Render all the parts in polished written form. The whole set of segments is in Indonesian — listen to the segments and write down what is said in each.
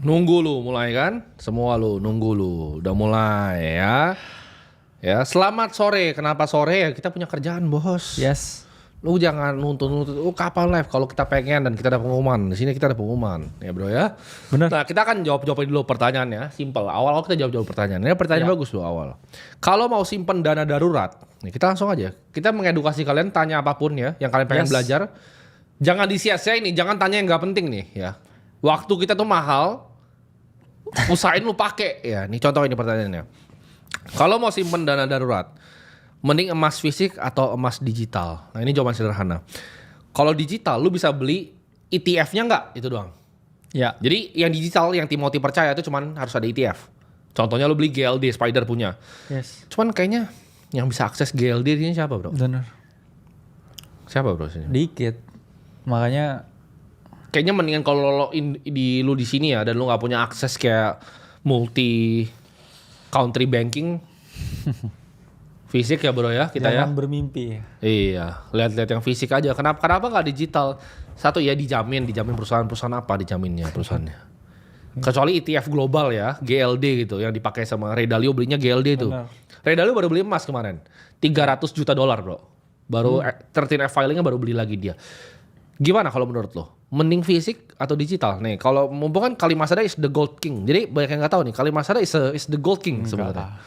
Nunggu lu mulai kan? Semua lu nunggu lu. Udah mulai ya. Ya, selamat sore. Kenapa sore ya? Kita punya kerjaan, Bos. Yes. Lu jangan nuntut-nuntut. Kapan live kalau kita pengen dan kita ada pengumuman. Di sini kita ada pengumuman, ya, Bro ya. Benar. Nah, kita akan jawab dulu pertanyaannya. Simple. Awal kita jawab pertanyaan. Ini pertanyaan bagus loh awal. Kalau mau simpen dana darurat, nih kita langsung aja. Kita mengedukasi kalian, tanya apapun ya yang kalian pengen belajar. Jangan disia-siain nih, jangan tanya yang nggak penting nih ya. Waktu kita tuh mahal, usahain lu pakai ya. Nih contoh ini pertanyaannya. Kalau mau simpen dana darurat, mending emas fisik atau emas digital? Nah ini jawaban sederhana. Kalau digital, lu bisa beli ETF-nya nggak? Itu doang. Ya. Jadi yang digital, yang Timothy percaya itu cuman harus ada ETF. Contohnya lu beli GLD, Spider punya. Yes. Cuman kayaknya yang bisa akses GLD ini siapa, Bro? Benar. Siapa, Bro? Sini? Dikit. Makanya Kayaknya mendingan kalau lu di sini ya dan lu nggak punya akses kayak multi country banking fisik ya, Bro ya, kita jangan ya. bermimpi. Iya, lihat-lihat yang fisik aja. Kenapa nggak digital? Satu ya dijamin perusahaan apa dijaminnya perusahaannya. Kecuali ETF global ya, GLD gitu yang dipakai sama Ray Dalio, belinya GLD itu. Ray Dalio baru beli emas kemarin. $300 juta, Bro. Baru 13F filingnya baru beli lagi dia. Gimana kalau menurut lo? Mending fisik atau digital? Nih, kalau mumpung kan Kalimasada is the gold king. Jadi banyak yang nggak tahu nih, Kalimasada is the gold king sebenarnya.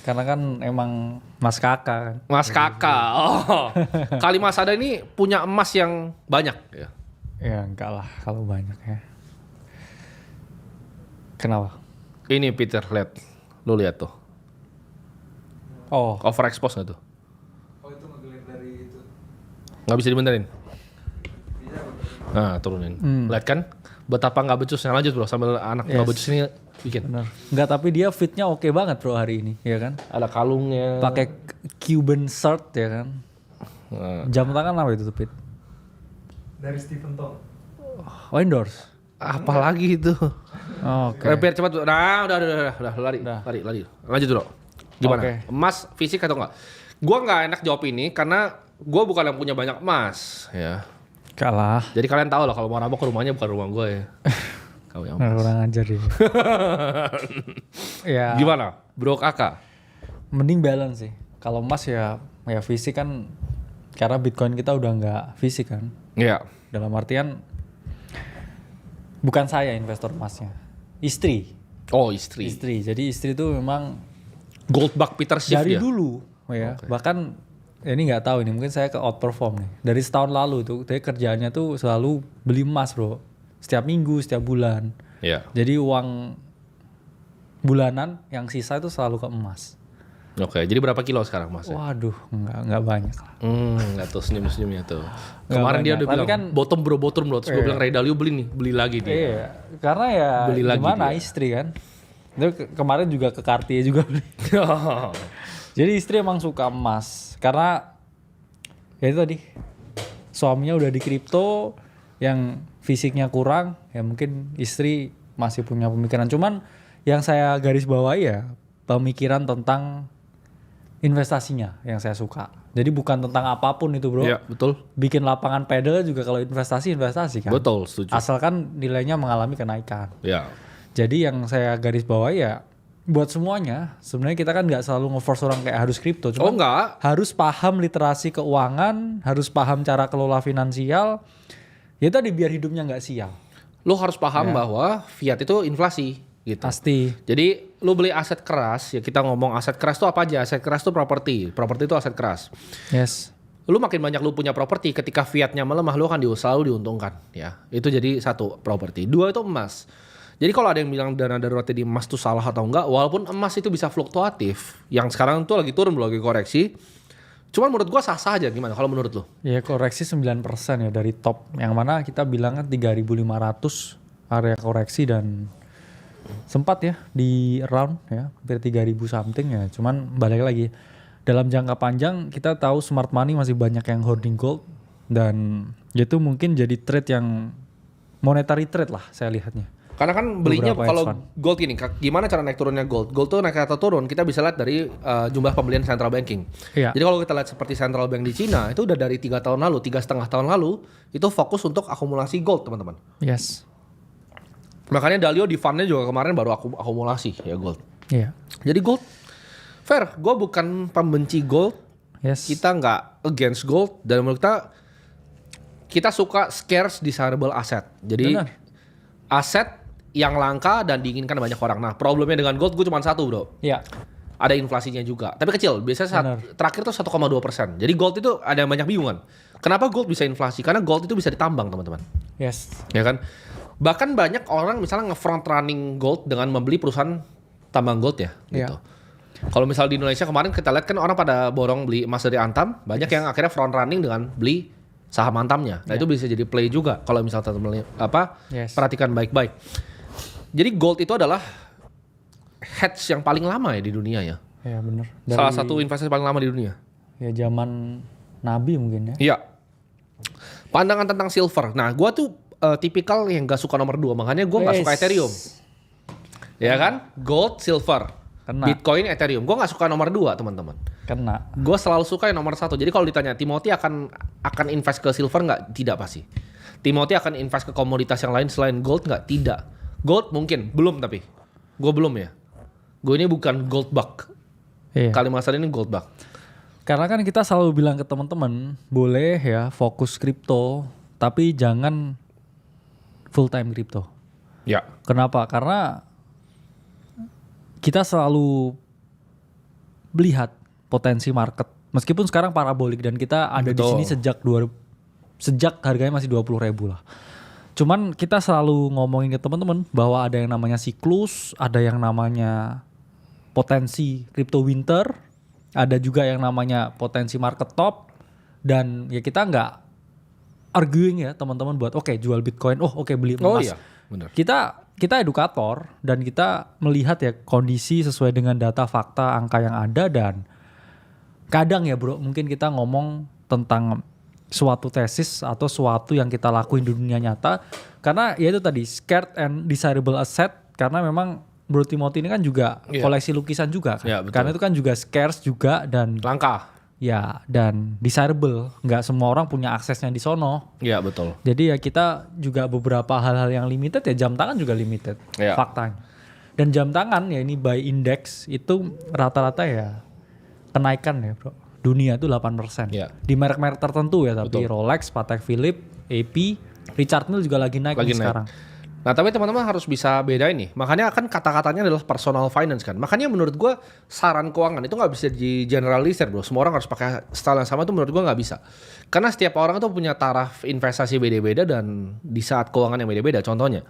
Karena kan emang Mas Kakak kan. Mas Kakak. Oh. Kalimasada ini punya emas yang banyak ya. Ya enggak lah kalau banyak ya. Kenapa? Ini Peter, lihat. Lu lihat tuh. Oh, Overexpose nggak tuh? Oh itu ngeliat dari itu. Nggak bisa dibenerin. Bisa. Nah, turunin. Lihat kan betapa nggak becusnya. Lanjut, Bro, sambil anak nggak becus ini bikin. benar. Enggak, tapi dia fitnya oke banget Bro hari ini, ya kan? Ada kalungnya. Pakai Cuban shirt ya kan. Nah, Jam tangan apa itu tuh, Pit? Dari Stephen Tong. Oh, endorse. apalagi itu. Oke. Biar cepat. Nah, udah lari. Lanjut, Bro. Gimana? Oke. Emas fisik atau enggak? Gua nggak enak jawab ini karena gua bukan yang punya banyak emas, ya. Kalah. Jadi kalian tahu lah kalau mau rampok ke rumahnya bukan rumah gue ya. Kau yang Nah, kurang ajar dia. Ya. Gimana? Bro Kakak? Mending balance sih. Kalau emas ya fisik kan, karena Bitcoin kita udah nggak fisik kan. Iya. Dalam artian bukan saya investor emasnya, istri. Oh, istri. Jadi istri tuh memang Goldbug Peter Schiff dari ya? dulu ya. Bahkan ini nggak tahu ini, mungkin saya ke outperform nih. Dari setahun lalu tuh, dia kerjaannya tuh selalu beli emas, Bro. Setiap minggu, setiap bulan. Iya. Jadi uang bulanan yang sisa itu selalu ke emas. Oke, jadi berapa kilo sekarang Mas? Waduh, nggak banyak lah. Enggak tuh senyum-senyumnya tuh. Nggak Kemarin dia banyak. udah Tapi bilang kan, bottom bro. Terus gue bilang Ray Dalio beli lagi dia. iya, karena ya Beli lagi gimana dia. istri kan. Itu kemarin juga ke Cartier juga beli. Jadi istri emang suka emas karena ya itu tadi, suaminya udah di kripto, yang fisiknya kurang, ya mungkin istri masih punya pemikiran. Cuman yang saya garis bawahi ya pemikiran tentang investasinya yang saya suka. Jadi bukan tentang apapun itu, Bro. Iya, betul. Bikin lapangan pedal juga kalau investasi kan. Betul, setuju. Asalkan nilainya mengalami kenaikan. Ya. Jadi yang saya garis bawahi ya buat semuanya, sebenarnya kita kan nggak selalu nge-force orang kayak harus kripto, Oh, cuma enggak. harus paham literasi keuangan, harus paham cara kelola finansial. Ya tadi biar hidupnya nggak sial. Lo harus paham bahwa fiat itu inflasi gitu. Pasti. Jadi lu beli aset keras, ya kita ngomong aset keras itu apa aja? Aset keras itu properti. Properti itu aset keras. Yes. Lu makin banyak lu punya properti, ketika fiatnya melemah lu akan selalu diuntungkan, ya. Itu jadi satu, properti. Dua itu emas. Jadi kalau ada yang bilang dana darurat di emas itu salah atau enggak, walaupun emas itu bisa fluktuatif, yang sekarang tuh lagi turun, lagi koreksi. Cuman menurut gua sah-sah aja. Gimana kalau menurut lu? Ya koreksi 9% ya dari top. Yang mana kita bilang kan 3.500 area koreksi, dan sempat ya di around ya hampir 3.000 something ya. Cuman balik lagi, dalam jangka panjang kita tahu smart money masih banyak yang hoarding gold, dan itu mungkin jadi trade yang monetary trade lah saya lihatnya. Karena kan belinya Beberapa kalau hedge fund. gold ini, gimana cara naik turunnya gold? Gold tuh naik atau turun, kita bisa lihat dari jumlah pembelian central banking. Iya. Jadi kalau kita lihat seperti central bank di Cina, itu udah dari 3 tahun lalu, 3,5 tahun lalu, itu fokus untuk akumulasi gold, teman-teman. Yes. Makanya Dalio di fundnya juga kemarin baru akumulasi ya gold. Iya. Jadi gold fair. Gue bukan pembenci gold. Yes. Kita nggak against gold. Dan menurut kita suka scarce desirable asset. Jadi Benar. aset yang langka dan diinginkan banyak orang. Nah problemnya dengan gold gue cuma satu bro. Iya. Ada inflasinya juga. Tapi kecil. Biasanya terakhir tuh 1,2%. Jadi gold itu ada yang banyak bingungan. Kenapa gold bisa inflasi? Karena gold itu bisa ditambang teman-teman. Yes. Ya kan? Bahkan banyak orang misalnya nge-front running gold dengan membeli perusahaan tambang gold ya. Gitu. Kalau misal di Indonesia kemarin kita lihat kan orang pada borong beli emas dari Antam. Banyak yang akhirnya front running dengan beli saham Antamnya. Nah itu bisa jadi play juga. Kalau misal teman-teman perhatikan baik-baik. Jadi gold itu adalah hedge yang paling lama ya di dunia ya. Ya benar. Salah satu investasi paling lama di dunia. Ya zaman Nabi mungkin ya. Iya. Pandangan tentang silver. Nah, gua tuh tipikal yang gak suka nomor 2. Makanya gua gak suka Ethereum. Ya kan? Gold, silver. Kena. Bitcoin, Ethereum. Gua gak suka nomor 2 teman-teman. Kena. Gua selalu suka yang nomor 1. Jadi kalau ditanya Timothy akan invest ke silver nggak? Tidak pasti. Timothy akan invest ke komoditas yang lain selain gold nggak? Tidak. Gold mungkin. Belum tapi. Gua belum ya. Gue ini bukan gold bug. Iya. Kalimantan ini gold bug. Karena kan kita selalu bilang ke teman-teman, boleh ya fokus kripto, tapi jangan full time kripto. Ya. Kenapa? Karena kita selalu melihat potensi market. Meskipun sekarang parabolik dan kita ada di sini sejak harganya masih 20.000 lah. Cuman kita selalu ngomongin ke teman-teman bahwa ada yang namanya siklus, ada yang namanya potensi crypto winter, ada juga yang namanya potensi market top, dan ya kita nggak arguing ya teman-teman buat oke, jual Bitcoin, beli emas. Oh iya, benar. Kita edukator dan kita melihat ya kondisi sesuai dengan data fakta angka yang ada, dan kadang ya bro mungkin kita ngomong tentang suatu tesis atau suatu yang kita lakuin di dunia nyata, karena ya itu tadi scarce and desirable asset, karena memang Bro Timothy ini kan juga koleksi lukisan juga kan. Karena itu kan juga scarce juga dan langka. Ya, dan desirable. Nggak semua orang punya aksesnya di sono. Iya, betul. Jadi ya kita juga beberapa hal-hal yang limited ya, jam tangan juga limited. Ya. Faktanya. Dan jam tangan ya ini by index itu rata-rata ya kenaikan ya bro. Dunia itu 8%. Ya. Di merek-merek tertentu ya, tapi Betul. Rolex, Patek Philippe, AP, Richard Mille juga lagi naik sekarang. Nah tapi teman-teman harus bisa bedain nih. Makanya kan kata-katanya adalah personal finance kan. Makanya menurut gue saran keuangan itu gak bisa di generalisir bro. Semua orang harus pakai style yang sama, itu menurut gue gak bisa. Karena setiap orang itu punya taraf investasi beda-beda dan di saat keuangan yang beda-beda. Contohnya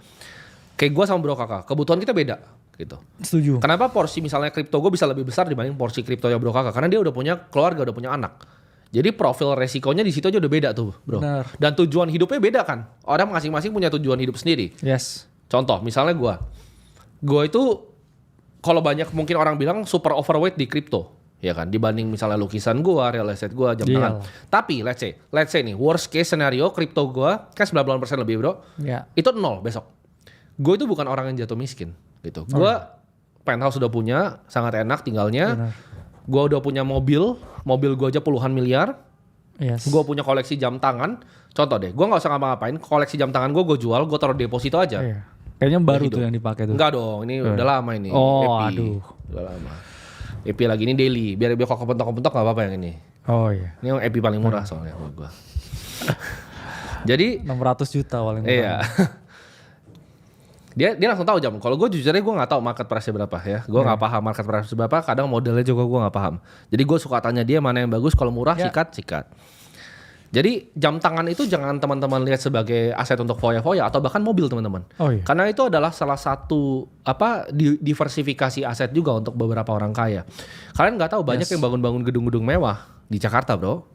kayak gue sama bro kakak, kebutuhan kita beda gitu. Setuju. Kenapa porsi misalnya kripto gue bisa lebih besar dibanding porsi kriptonya bro kakak? Karena dia udah punya keluarga, udah punya anak. Jadi profil resikonya di situ aja udah beda tuh, bro. Benar. Dan tujuan hidupnya beda kan. Orang masing-masing punya tujuan hidup sendiri. Yes. Contoh, misalnya gue itu kalau banyak mungkin orang bilang super overweight di kripto, ya kan? Dibanding misalnya lukisan gue, real estate gue, jam tangan. Tapi let's say nih worst case scenario kripto gue kan 90% lebih, bro. Ya. Itu 0 besok. Gue itu bukan orang yang jatuh miskin, gitu. Gue penthouse sudah punya, sangat enak tinggalnya. Benar. Gue udah punya mobil gue aja puluhan miliar. Yes. Gue punya koleksi jam tangan. Contoh deh, gue gak usah ngapa-ngapain. Koleksi jam tangan gue jual, gue taruh deposito aja. Iya. Kayaknya baru tuh yang dipakai tuh. Enggak dong, ini udah lama ini. Oh, Epi. aduh. Udah lama. Epi lagi ini daily. Biar kalau kepentok-kepentok gak apa-apa yang ini. Oh iya. Ini yang Epi paling murah soalnya buat gue. Jadi 600 juta paling murah. iya. Dia langsung tahu jam. Kalau gue jujur aja gue nggak tahu market price berapa ya. Gue nggak paham market price berapa. Kadang modelnya juga gue nggak paham. Jadi gue suka tanya dia mana yang bagus. Kalau murah sikat. Jadi jam tangan itu jangan teman-teman lihat sebagai aset untuk foya-foya atau bahkan mobil teman-teman. Oh iya. Karena itu adalah salah satu diversifikasi aset juga untuk beberapa orang kaya. Kalian nggak tahu banyak yang bangun-bangun gedung-gedung mewah di Jakarta bro.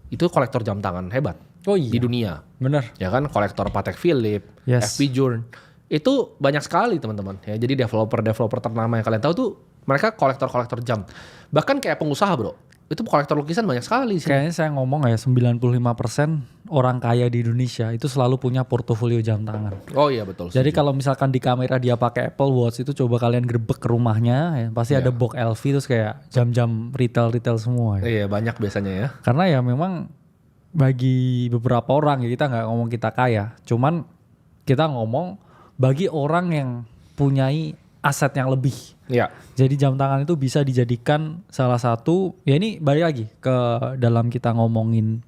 Itu kolektor jam tangan hebat. Oh iya. Di dunia. Bener. Ya kan kolektor Patek Philippe, Yes. FP Journe. Itu banyak sekali teman-teman ya. Jadi developer ternama yang kalian tahu tuh mereka kolektor jam. Bahkan kayak pengusaha bro, itu kolektor lukisan banyak sekali sih. Kayaknya saya ngomong ya 95% orang kaya di Indonesia itu selalu punya portofolio jam tangan. Oh iya betul. Jadi kalau misalkan di kamera dia pakai Apple Watch, itu coba kalian gerbek ke rumahnya ya, pasti ada box LV terus kayak jam-jam retail semua ya. Iya banyak biasanya ya. Karena ya memang bagi beberapa orang ya, kita nggak ngomong kita kaya, cuman kita ngomong bagi orang yang punyai aset yang lebih. Ya. Jadi jam tangan itu bisa dijadikan salah satu, ya ini balik lagi ke dalam kita ngomongin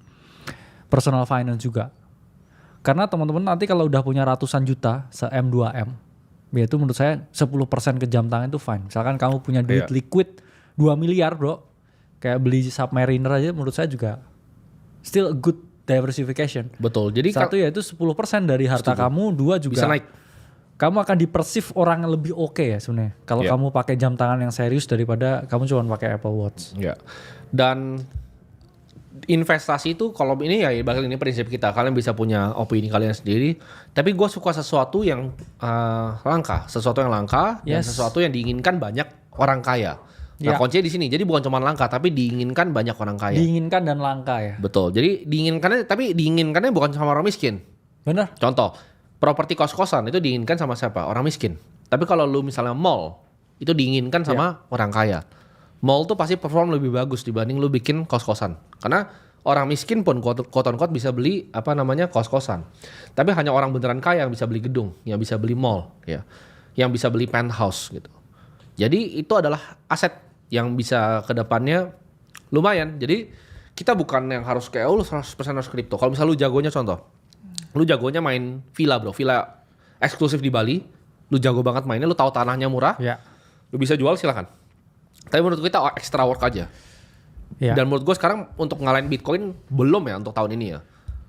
personal finance juga. Karena teman-teman nanti kalau udah punya ratusan juta, se-M 2M, ya itu menurut saya 10% ke jam tangan itu fine. Misalkan kamu punya duit liquid 2 miliar bro, kayak beli Submariner aja menurut saya juga still a good diversification. Betul. Jadi satu ya itu 10% dari harta kamu, dua juga bisa naik. Kamu akan dipersif orang yang lebih oke ya sebenarnya. Kalau kamu pakai jam tangan yang serius daripada kamu cuma pakai Apple Watch. Ya. Dan investasi itu kalau ini ya bakal ini prinsip kita. Kalian bisa punya opini kalian sendiri. Tapi gue suka sesuatu yang langka, sesuatu yang langka dan sesuatu yang diinginkan banyak orang kaya. Nah kuncinya di sini. Jadi bukan cuma langka, tapi diinginkan banyak orang kaya. Diinginkan dan langka ya. Betul. Jadi diinginkannya bukan sama orang miskin. Bener. Contoh, properti kos-kosan itu diinginkan sama siapa? Orang miskin. Tapi kalau lu misalnya mall, itu diinginkan sama orang kaya. Mall tuh pasti perform lebih bagus dibanding lu bikin kos-kosan. Karena orang miskin pun quote-unquote bisa beli kos-kosan. Tapi hanya orang beneran kaya yang bisa beli gedung, yang bisa beli mall, ya, yang bisa beli penthouse gitu. Jadi itu adalah aset yang bisa ke depannya lumayan. Jadi kita bukan yang harus kayak lu 100% harus kripto. Kalau misalnya lu jagonya contoh, lu jagonya main villa bro, villa eksklusif di Bali, lu jago banget mainnya, lu tahu tanahnya murah, lu bisa jual silakan. Tapi menurut kita extra work aja. Ya. Dan menurut gue sekarang untuk ngalahin Bitcoin belum ya untuk tahun ini ya.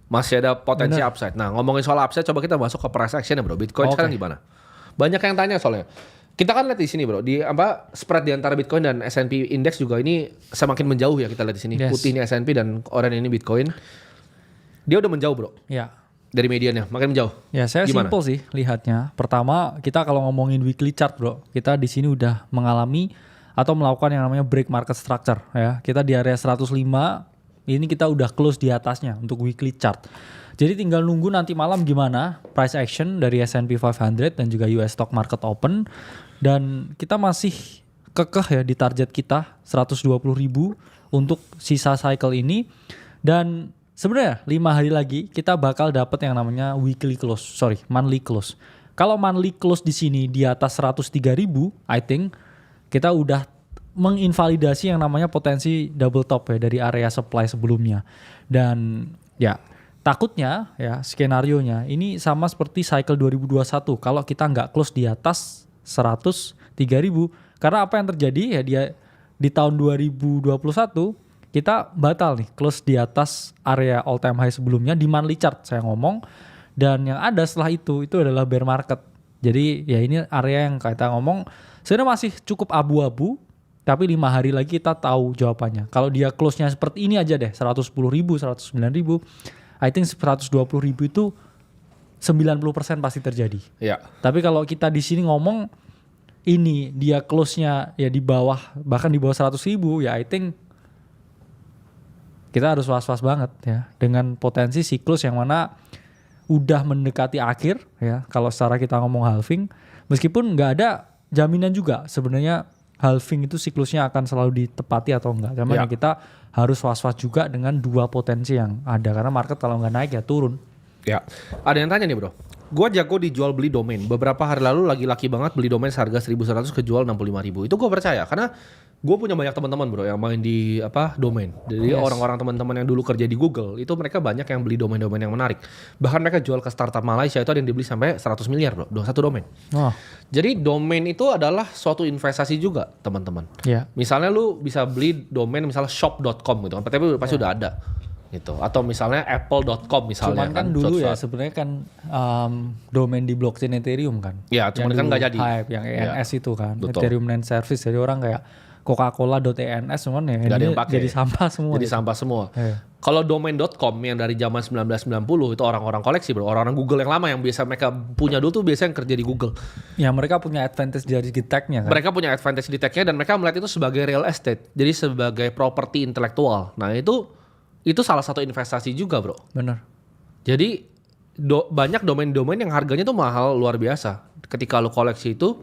Masih ada potensi upside. Nah ngomongin soal upside, coba kita masuk ke price action ya bro. Bitcoin sekarang gimana? Banyak yang tanya soalnya. Kita kan lihat di sini bro, di spread di antara Bitcoin dan S&P Index juga ini semakin menjauh ya kita lihat di sini. Putih ini S&P dan oranye ini Bitcoin. Dia udah menjauh bro. Ya. Dari mediannya makin menjauh. Ya saya simple sih lihatnya. Pertama kita kalau ngomongin weekly chart bro, kita di sini udah mengalami atau melakukan yang namanya break market structure ya. Kita di area 105, ini kita udah close di atasnya untuk weekly chart. Jadi tinggal nunggu nanti malam gimana price action dari S&P 500 dan juga US Stock Market Open. Dan kita masih kekeh ya di target kita 120.000 untuk sisa cycle ini. Dan sebenarnya 5 hari lagi kita bakal dapat yang namanya monthly close. Kalau monthly close di sini di atas 103.000, I think kita udah menginvalidasi yang namanya potensi double top ya dari area supply sebelumnya. Dan ya takutnya ya skenarionya ini sama seperti cycle 2021 kalau kita nggak close di atas 103.000. Karena apa yang terjadi ya dia di tahun 2021 kita batal nih close di atas area all time high sebelumnya di monthly chart saya ngomong. Dan yang ada setelah itu adalah bear market. Jadi ya ini area yang kita ngomong sebenarnya masih cukup abu-abu. Tapi 5 hari lagi kita tahu jawabannya. Kalau dia close-nya seperti ini aja deh, 110.000, 109.000, I think 120.000 itu 90% pasti terjadi. Ya. Tapi kalau kita di sini ngomong ini dia close-nya ya di bawah, bahkan di bawah 100.000, ya I think kita harus was-was banget ya dengan potensi siklus yang mana udah mendekati akhir ya. Kalau secara kita ngomong halving, meskipun nggak ada jaminan juga sebenarnya halving itu siklusnya akan selalu ditepati atau enggak. Cuman ya kita harus was-was juga dengan dua potensi yang ada. Karena market kalau nggak naik ya turun. Ya, ada yang tanya nih bro. Gue jago dijual beli domain. Beberapa hari lalu lagi laki banget beli domain seharga 1.100 kejual 65.000. Itu gue percaya karena gue punya banyak teman-teman bro yang main di domain. Jadi orang-orang teman-teman yang dulu kerja di Google itu mereka banyak yang beli domain-domain yang menarik. Bahkan mereka jual ke startup Malaysia itu ada yang dibeli sampai 100 miliar bro, satu domain. Jadi domain itu adalah suatu investasi juga teman-teman. Misalnya lu bisa beli domain misalnya shop.com gitu kan, tapi pasti udah ada. Gitu. Atau misalnya apple.com misalnya. Cuman kan dulu ya sebenarnya kan domain di blockchain Ethereum kan. Ya, cuman kan nggak jadi. Hype, yang ENS itu kan. Betul. Ethereum Name Service. Jadi orang kayak Coca-Cola.ens cuman ya ini jadi sampah semua. Jadi sampah semua. Kalau domain.com yang dari zaman 1990 itu orang-orang koleksi bro. Orang-orang Google yang lama yang biasa mereka punya dulu tuh biasanya yang kerja di Google. Ya mereka punya advantage dari tag-nya kan. Mereka punya advantage di tag-nya dan mereka melihat itu sebagai real estate. Jadi sebagai properti intelektual. Nah itu salah satu investasi juga bro. Bener. Jadi banyak domain-domain yang harganya tuh mahal luar biasa. Ketika lo koleksi itu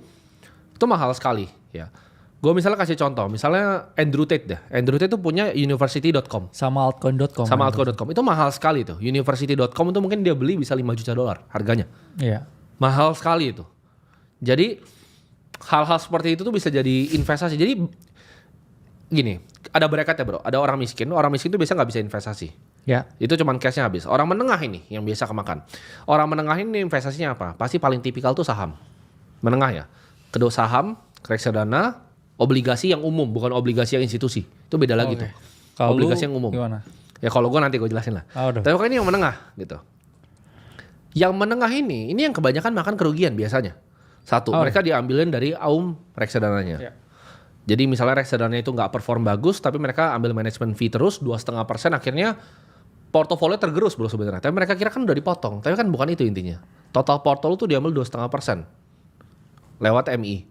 mahal sekali ya. Gue misalnya kasih contoh, misalnya Andrew Tate deh. Andrew Tate tuh punya university.com. Sama altcoin.com. Sama altcoin.com. Itu mahal sekali tuh. University.com itu mungkin dia beli bisa $5 juta harganya. Iya. Mahal sekali itu. Jadi hal-hal seperti itu tuh bisa jadi investasi. Jadi gini, ada bracket ya bro. Ada orang miskin tuh biasa nggak bisa investasi. Ya. Itu cuman cashnya habis. Orang menengah ini yang biasa kemakan. Orang menengah ini investasinya apa? Pasti paling tipikal tuh saham. Menengah ya. Kedua saham, reksadana, obligasi yang umum, bukan obligasi yang institusi. Itu beda lagi tuh. Kalau Obligasi lu yang umum. Gimana? Ya kalau gue nanti gue jelasin lah. Udah. Tapi pokoknya ini yang menengah gitu. Yang menengah ini yang kebanyakan makan kerugian biasanya. Satu, mereka diambilin dari reksadananya. Ya. Jadi misalnya reksadananya itu nggak perform bagus, tapi mereka ambil management fee terus 2,5%, akhirnya portofolio tergerus bro sebenarnya. Tapi mereka kira kan udah dipotong, tapi kan bukan itu intinya. Total portfolio tuh diambil 2,5% lewat MI.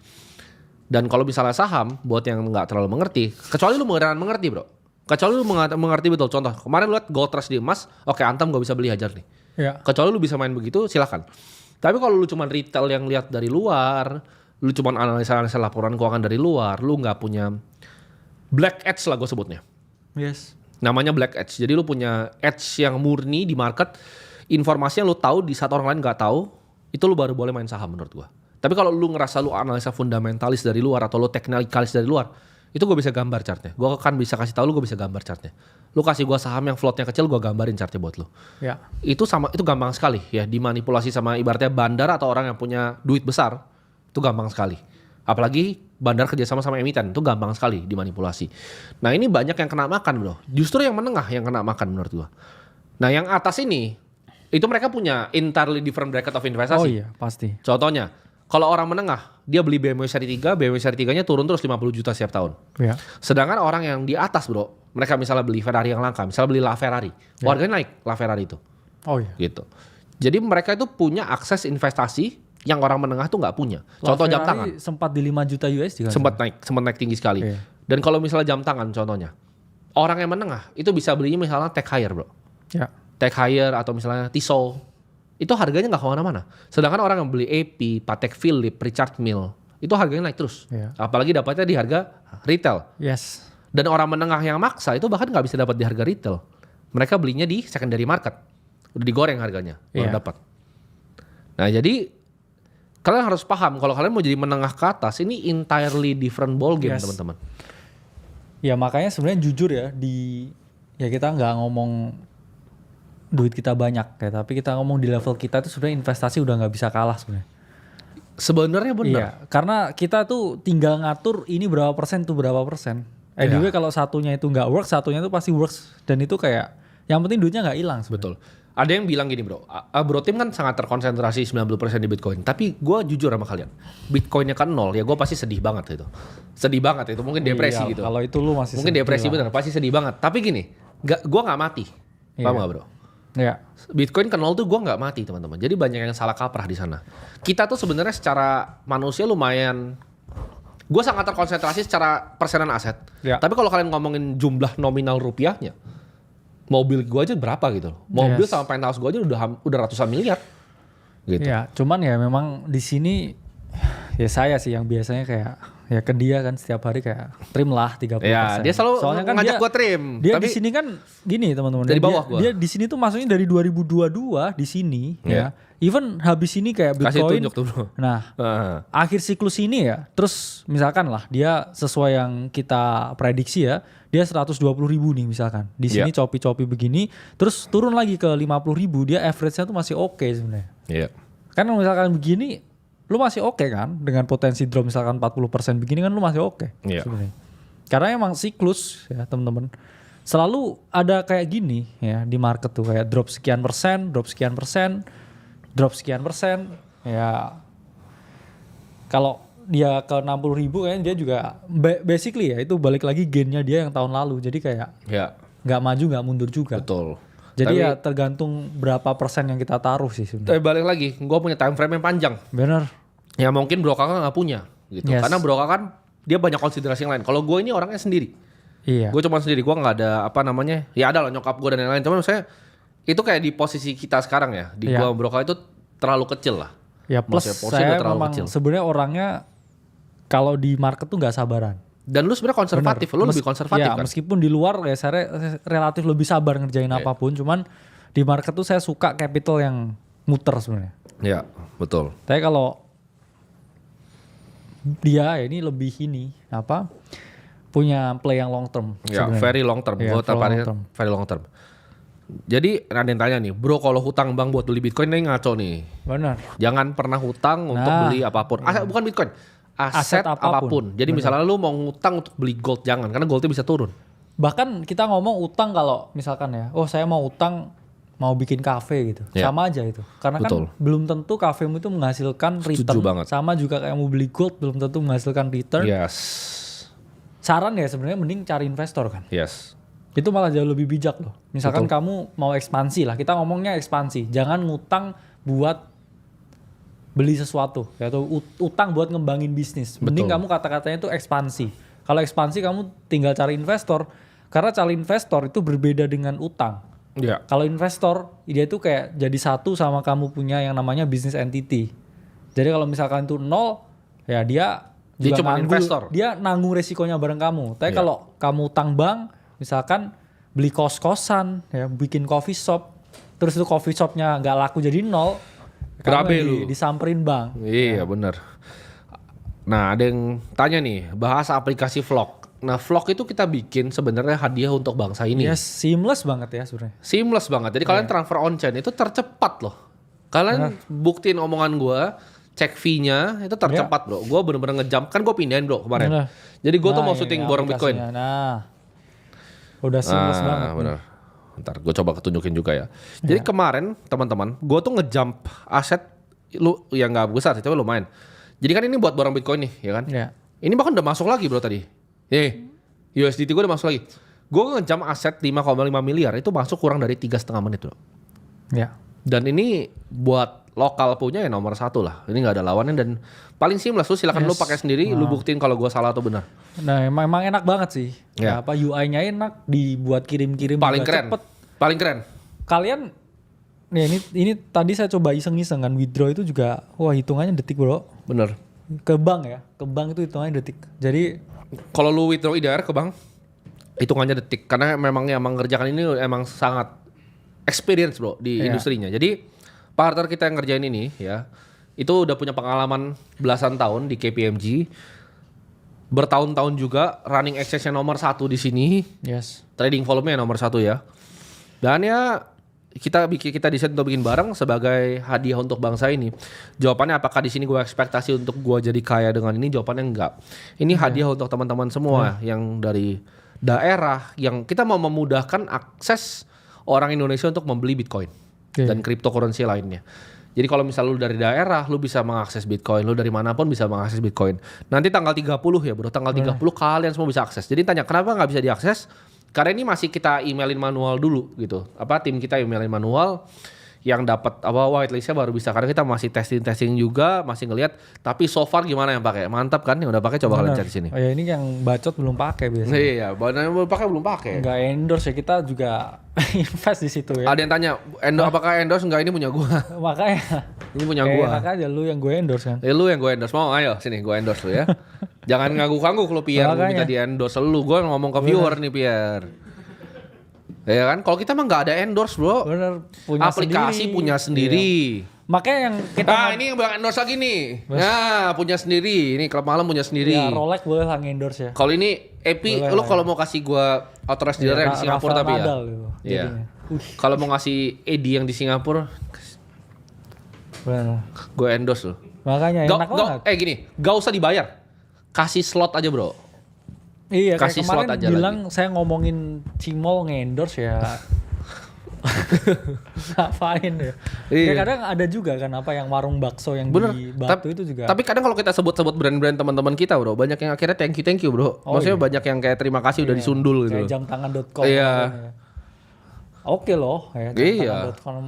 Dan kalau misalnya saham, buat yang nggak terlalu mengerti, kecuali lu beneran mengerti bro. Kecuali lu mengerti betul. Contoh, kemarin lu liat gold rush di emas, oke Antam gue bisa beli hajar nih. Ya. Kecuali lu bisa main begitu, silakan. Tapi kalau lu cuman retail yang lihat dari luar, lu cuman analisa laporan keuangan dari luar, lu nggak punya black edge lah gue sebutnya. Yes. Namanya black edge. Jadi lu punya edge yang murni di market, informasi yang lu tahu di saat orang lain nggak tahu, itu lu baru boleh main saham menurut gue. Tapi kalau lu ngerasa lu analisa fundamentalis dari luar atau lu teknikalis dari luar, itu gue bisa gambar chartnya. Gue kan bisa kasih tahu lu, gue bisa gambar chartnya. Lu kasih gue saham yang floatnya kecil, gue gambarin chartnya buat lu. Ya. Itu gampang sekali ya, dimanipulasi sama ibaratnya bandar atau orang yang punya duit besar, itu gampang sekali. Apalagi bandar kerjasama sama emiten, itu gampang sekali dimanipulasi. Nah ini banyak yang kena makan bro. Justru yang menengah yang kena makan menurut gue. Nah yang atas ini, itu mereka punya entirely different bracket of investasi. Oh iya pasti. Contohnya, kalau orang menengah, dia beli BMW seri 3, BMW seri 3-nya turun terus 50 juta setiap tahun. Ya. Sedangkan orang yang di atas bro, mereka misalnya beli Ferrari yang langka, misalnya beli LaFerrari, harganya naik LaFerrari itu. Oh iya. Gitu. Jadi mereka itu punya akses investasi yang orang menengah tuh nggak punya. Contoh jam tangan. Sempat di 5 juta USD kan? Sempat naik tinggi sekali. Iya. Dan kalau misalnya jam tangan contohnya, orang yang menengah itu bisa belinya misalnya Tech Heuer bro. Ya. Tech Heuer atau misalnya Tissot. Itu harganya nggak kemana-mana. Sedangkan orang yang beli AP, Patek Philippe, Richard Mille, itu harganya naik terus. Iya. Apalagi dapatnya di harga retail. Yes. Dan orang menengah yang maksa itu bahkan nggak bisa dapat di harga retail. Mereka belinya di secondary market. Udah digoreng harganya, baru dapat. Nah jadi kalian harus paham kalau kalian mau jadi menengah ke atas, ini entirely different ball game teman-teman. Ya makanya sebenarnya jujur ya ya kita nggak ngomong duit kita banyak ya, tapi kita ngomong di level kita itu sebenarnya investasi udah nggak bisa kalah sebenarnya. Sebenarnya benar. Iya, karena kita tuh tinggal ngatur ini berapa persen tuh berapa persen. Anyway kalau satunya itu nggak work, satunya itu pasti works, dan itu kayak yang penting duitnya nggak hilang. Betul. Ada yang bilang gini bro, bro tim kan sangat terkonsentrasi 90% di Bitcoin. Tapi gue jujur sama kalian, Bitcoinnya kan 0, ya gue pasti sedih banget itu. Sedih banget itu, mungkin depresi Iya, gitu. Kalau itu lu masih mungkin depresi bener, pasti sedih banget. Tapi gini, gue nggak mati, paham gak bro? Ya. Bitcoin ke 0 tuh gue nggak mati teman-teman. Jadi banyak yang salah kaprah di sana. Kita tuh sebenarnya secara manusia lumayan, gue sangat terkonsentrasi secara persenan aset. Ya. Tapi kalau kalian ngomongin jumlah nominal rupiahnya, mobil gue aja berapa gitu loh. Mobil sama penthouse gue aja udah ratusan miliar. Gitu. Ya, cuman ya memang di sini ya saya sih yang biasanya kayak ya ke dia kan setiap hari kayak trim lah 30%. Ya, dia selalu soalnya kan ngajak gue trim. Dia tapi di sini kan gini teman-teman. dari bawah gua. Dia di sini tuh masuknya dari 2022 di sini ya. Even habis ini kayak kasih Bitcoin. tunjuk tuh bro. Nah, akhir siklus ini ya. Terus misalkan lah dia sesuai yang kita prediksi ya, dia 120.000 nih misalkan. Di sini copi-copi begini, terus turun lagi ke 50.000, dia average-nya tuh masih oke sebenarnya. Iya. Kan misalkan begini, lu masih oke kan? Dengan potensi drop misalkan 40% begini kan lu masih oke sebenarnya. Karena emang siklus ya teman-teman. Selalu ada kayak gini ya di market tuh, kayak drop sekian persen, drop sekian persen, drop sekian persen. Ya kalau dia ke 60.000 kan dia juga basically ya itu balik lagi gainnya dia yang tahun lalu. Jadi kayak nggak maju nggak mundur juga. Betul. Jadi ya tergantung berapa persen yang kita taruh sih sebenarnya. Tapi balik lagi, gue punya time frame yang panjang. Bener. Ya mungkin Bro Kakak nggak punya gitu. Karena Bro Kakak kan dia banyak konsiderasi yang lain. Kalau gue ini orangnya sendiri. Iya. Gue cuma sendiri, gue nggak ada apa namanya. Ya ada lah nyokap gue dan lain-lain. Cuman saya itu kayak di posisi kita sekarang ya. Di gue Bro Kakak itu terlalu kecil lah. Ya plus saya memang sebenarnya orangnya kalau di market tuh nggak sabaran. Dan lu sebenarnya konservatif, lu lebih konservatif ya, kan? Meskipun di luar ya saya relatif lebih sabar ngerjain apapun, cuman di market tuh saya suka capital yang muter sebenarnya. Ya, betul. Tapi kalau dia ini lebih punya play yang long term. Ya, sebenarnya. very long term. Iya, Gue tertarik long term. very long term. Jadi ada yang tanya nih, bro kalau hutang bank buat beli Bitcoin ini ngaco nih. Benar. Jangan pernah hutang untuk Nah, beli apapun. Bukan Bitcoin, aset apapun. Jadi misalnya lu mau ngutang untuk beli gold, jangan. Karena goldnya bisa turun. Bahkan kita ngomong utang kalau misalkan ya, saya mau utang mau bikin kafe gitu. Ya. Sama aja itu. Karena Betul. kan belum tentu kafemu itu menghasilkan Setuju return. banget. Sama juga kayak mau beli gold belum tentu menghasilkan return. Yes. Saran ya sebenarnya mending cari investor kan. Yes. Itu malah jauh lebih bijak loh. Misalkan kamu mau ekspansi lah, kita ngomongnya ekspansi. Jangan ngutang buat beli sesuatu, atau utang buat ngembangin bisnis. Mending Betul. kamu kata-katanya itu ekspansi. Kalau ekspansi kamu tinggal cari investor, karena cari investor itu berbeda dengan utang. Ya. Kalau investor, dia itu kayak jadi satu sama kamu punya yang namanya business entity. Jadi kalau misalkan itu nol, ya dia juga cuma investor. Dia nanggung resikonya bareng kamu. Tapi Iya. kalau kamu utang bank, misalkan beli kos-kosan, ya bikin coffee shop, terus itu coffee shopnya nggak laku jadi nol, Kerabe kamu lu. disamperin bank. Iya benar. Nah ada yang tanya nih, bahas aplikasi vlog. Nah vlog itu kita bikin sebenarnya hadiah untuk bangsa ini. Yes, seamless banget ya sebenarnya. Seamless banget. Jadi kalian transfer on chain itu tercepat loh. Kalian buktiin omongan gue, cek fee-nya itu tercepat bro. Gue bener-bener ngejump, kan gue pindahin bro kemarin. Bener. Jadi gue tuh mau ini syuting borong Bitcoin. aplikasinya. Nah, udah seamless banget. Bener. Ntar gue coba ketunjukin juga ya. Jadi kemarin teman-teman, gue tuh ngejump aset lu yang nggak besar sih, tapi lumayan. Jadi kan ini buat borong Bitcoin nih, ya kan? Ya. Ini bahkan udah masuk lagi bro tadi. USDT gue udah masuk lagi. Gue ngejump aset 5,5 miliar itu masuk kurang dari 3,5 menit bro. Ya. Dan ini buat lokal punya ya nomor 1 lah. Ini nggak ada lawannya dan paling seamless. Lu silakan lu pakai sendiri, lu buktiin kalau gue salah atau benar. Nah, emang enak banget sih. Ya. Apa UI-nya enak, dibuat kirim-kirim Paling juga keren. cepet. Paling keren. Kalian nih ini tadi saya coba iseng-iseng kan withdraw itu juga hitungannya detik, Bro. Bener. Ke bank ya. Ke bank itu hitungannya detik. Jadi Kalau lu withdraw IDR ke bank, hitungannya detik. Karena memang yang mengerjakan ini emang sangat experience bro di industrinya. Jadi partner kita yang ngerjain ini ya, itu udah punya pengalaman belasan tahun di KPMG. Bertahun-tahun juga running exchange nomor 1 di sini. yes. Trading volume nomor 1 ya. Dan ya kita desain untuk bikin barang sebagai hadiah untuk bangsa ini. Jawabannya apakah di sini gue ekspektasi untuk gue jadi kaya dengan ini? Jawabannya enggak. Ini hadiah untuk teman-teman semua yang dari daerah yang kita mau memudahkan akses orang Indonesia untuk membeli Bitcoin dan cryptocurrency lainnya. Jadi kalau misal lu dari daerah, lu bisa mengakses Bitcoin. Lu dari manapun bisa mengakses Bitcoin. Nanti tanggal 30 ya bro, tanggal 30 kalian semua bisa akses. Jadi tanya kenapa nggak bisa diakses? Karena ini masih kita emailin manual dulu gitu. Tim kita emailin manual, yang dapat whitelistnya baru bisa. Karena kita masih testing juga, masih ngelihat. Tapi so far gimana yang pakai? Mantap kan? Yang udah pakai coba kalian cari sini. Oh ya ini yang bacot belum pakai biasanya. Iya, yang belum pakai. Enggak endorse ya, kita juga invest di situ ya. Ada yang tanya, apakah endorse enggak? Ini punya gua. Makanya Ini punya gua. enak aja lu yang gue endorse kan. Lu yang gue endorse, mau ayo sini gue endorse lu ya. Jangan ngangguk-ngangguk lu Pierre, lu minta di endorse lu. Gue ngomong ke viewer nih Pierre. Ya kan, kalau kita mah nggak ada endorse bro. Bener, punya aplikasi sendiri. punya sendiri. Makanya yang kita Ini yang bilang endorse lagi nih. Nah, punya sendiri. Ini klub malam punya sendiri. ya Rolex boleh lah endorse ya. Kalau ini Epi, lu kalau mau kasih gua authorized dealer yang di Singapura Rafael tapi ya. Nadal gitu, Iya. jadinya. Kalau mau ngasih Edi yang di Singapura, Bener. gue endorse lu. Makanya enak banget. Gini, gak usah dibayar. Kasih slot aja bro. Iya, kasih kayak slot kemarin aja bilang saya ngomongin Cimol nge-endorse ya. Ngapain ya? Iya. Ya kadang ada juga kan apa yang warung bakso yang Bener. di Batu itu juga. Tapi kadang kalau kita sebut-sebut brand-brand teman-teman kita bro, banyak yang akhirnya thank you bro. Maksudnya banyak yang kayak terima kasih udah disundul gitu. kayak jamtangan.com. Iya. Oke loh, ya, Iya. jamtangan.com.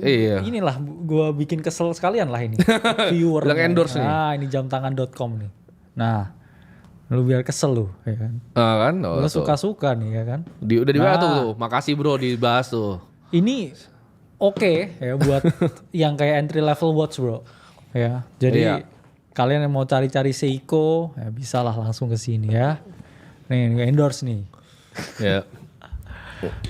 Iya. Inilah gua bikin kesel sekalian lah ini. Viewer. Bilang endorse nih. Nah, ini jamtangan.com nih. Nah, lu biar kesel lu, ya kan? Kan? Lu suka-suka nih, ya kan? Udah dibahas tuh. Makasih bro dibahas tuh. Ini oke ya buat yang kayak entry level watch bro. Ya, jadi kalian yang mau cari-cari Seiko, ya bisa lah langsung ke sini ya. Nih endorse nih. Ya.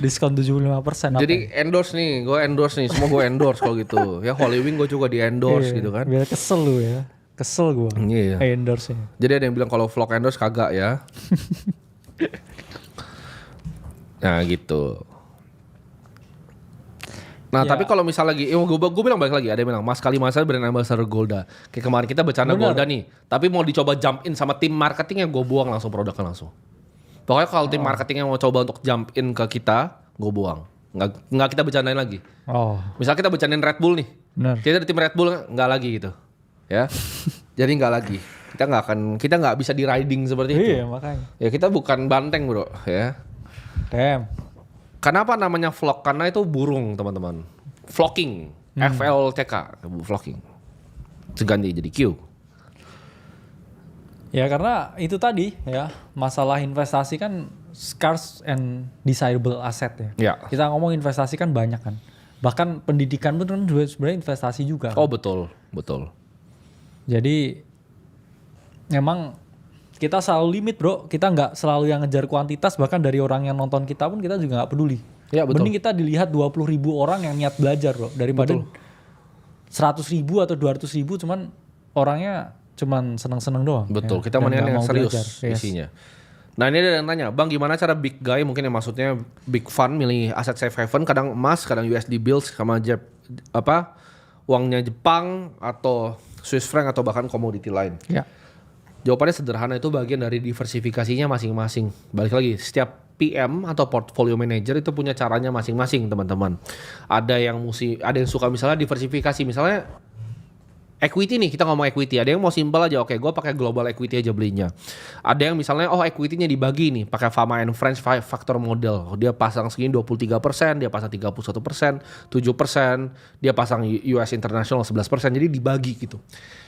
Diskon 75%. Jadi endorse nih, gue endorse nih, semua gue endorse kalau gitu. Ya Holywing gue juga di endorse gitu kan. Biar kesel lu ya. Kesel gue. Iya. Endorse-nya. Jadi ada yang bilang kalau vlog endorse kagak ya. Nah gitu. Nah Ya. tapi kalau misal lagi, gue bilang balik lagi, ada yang bilang Mas Kalimasa brand ambassador Golda. Kayak kemarin kita bercanda Bener. Golda nih, tapi mau dicoba jump in sama tim marketingnya, gue buang langsung produknya langsung. Pokoknya kalau tim marketingnya mau coba untuk jump in ke kita, gue buang. Nggak kita bercandain lagi. Oh, Misal kita bercandain Red Bull nih, benar. kita di tim Red Bull nggak lagi gitu, ya. Jadi nggak lagi. Kita nggak bisa di riding seperti itu. Iya, makanya. Ya kita bukan banteng bro, ya. Damn. Kenapa namanya vlog? Karena itu burung teman-teman. Flocking, FLCK, flocking. Seganti jadi Q. Ya karena itu tadi ya, masalah investasi kan scarce and desirable asset ya. Ya. Kita ngomong investasi kan banyak kan. Bahkan pendidikan pun kan juga sebenarnya investasi juga. Oh betul, betul. Jadi memang kita selalu limit bro. Kita nggak selalu yang ngejar kuantitas. Bahkan dari orang yang nonton kita pun kita juga nggak peduli. Ya, betul. Mending kita dilihat 20.000 orang yang niat belajar bro. Daripada 100.000 atau 200.000 cuman orangnya cuman seneng-seneng doang. Betul, ya. kita Dan mendingan nggak yang mau serius belajar. Yes. isinya. Nah ini ada yang nanya, Bang gimana cara big guy, mungkin yang maksudnya big fund milih aset safe haven, kadang emas, kadang USD bills, sama uangnya Jepang atau Swiss franc atau bahkan komoditi lain. Ya. Jawabannya sederhana, itu bagian dari diversifikasinya masing-masing. Balik lagi, setiap PM atau portfolio manager itu punya caranya masing-masing teman-teman. Ada yang suka misalnya diversifikasi, misalnya equity nih, kita ngomong equity. Ada yang mau simpel aja, oke gue pakai global equity aja belinya. Ada yang misalnya, equity-nya dibagi nih, pakai Fama and Friends factor model. Dia pasang segini 23%, dia pasang 31%, 7%, dia pasang US International 11%, jadi dibagi gitu.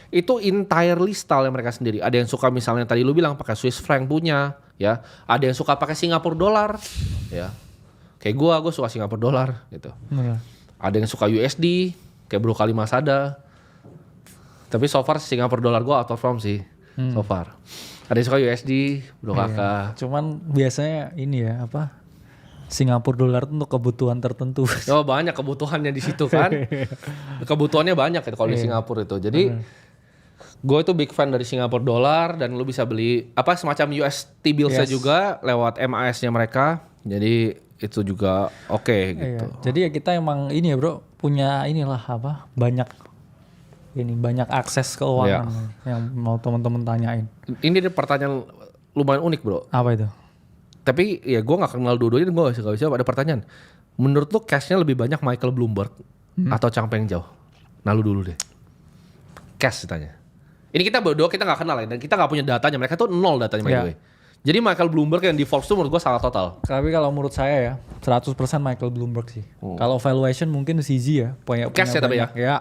Itu entirely style yang mereka sendiri. Ada yang suka misalnya tadi lu bilang pakai Swiss franc punya, ya. Ada yang suka pakai Singapura dollar, ya. Kayak gue suka Singapura dollar gitu. Benar. Ada yang suka USD, kayak Bro Kalimasada. Tapi so far Singapura dollar gue outperform sih, so far. Ada yang suka USD, Bro Kakak. Cuman biasanya ini ya apa? Singapura dolar tuh untuk kebutuhan tertentu. Oh banyak kebutuhannya di situ kan. Kebutuhannya banyak itu kalau di Singapura itu. Jadi gue itu big fan dari Singapura dollar, dan lu bisa beli semacam UST bills-nya juga lewat MAS-nya mereka. Jadi itu juga oke gitu. Iya. Jadi ya kita emang ini ya bro, punya inilah banyak akses keuangan yang mau teman-teman tanyain. Ini ada pertanyaan lumayan unik bro. Apa itu? Tapi ya gue gak kenal dua-duanya, gue gak bisa ada pertanyaan. Menurut lu cash-nya lebih banyak Michael Bloomberg atau Chang Peng Zhao? Nah lu dulu deh. Cash ditanya. Ini kita berdua kita gak kenal ya, dan kita gak punya datanya. Mereka tuh nol datanya by the way. Jadi Michael Bloomberg yang di Forbes tuh menurut gue salah total. Tapi kalau menurut saya ya 100% Michael Bloomberg sih. Kalau valuation mungkin CZ ya. Punya Cash ya tapi ya? Ya.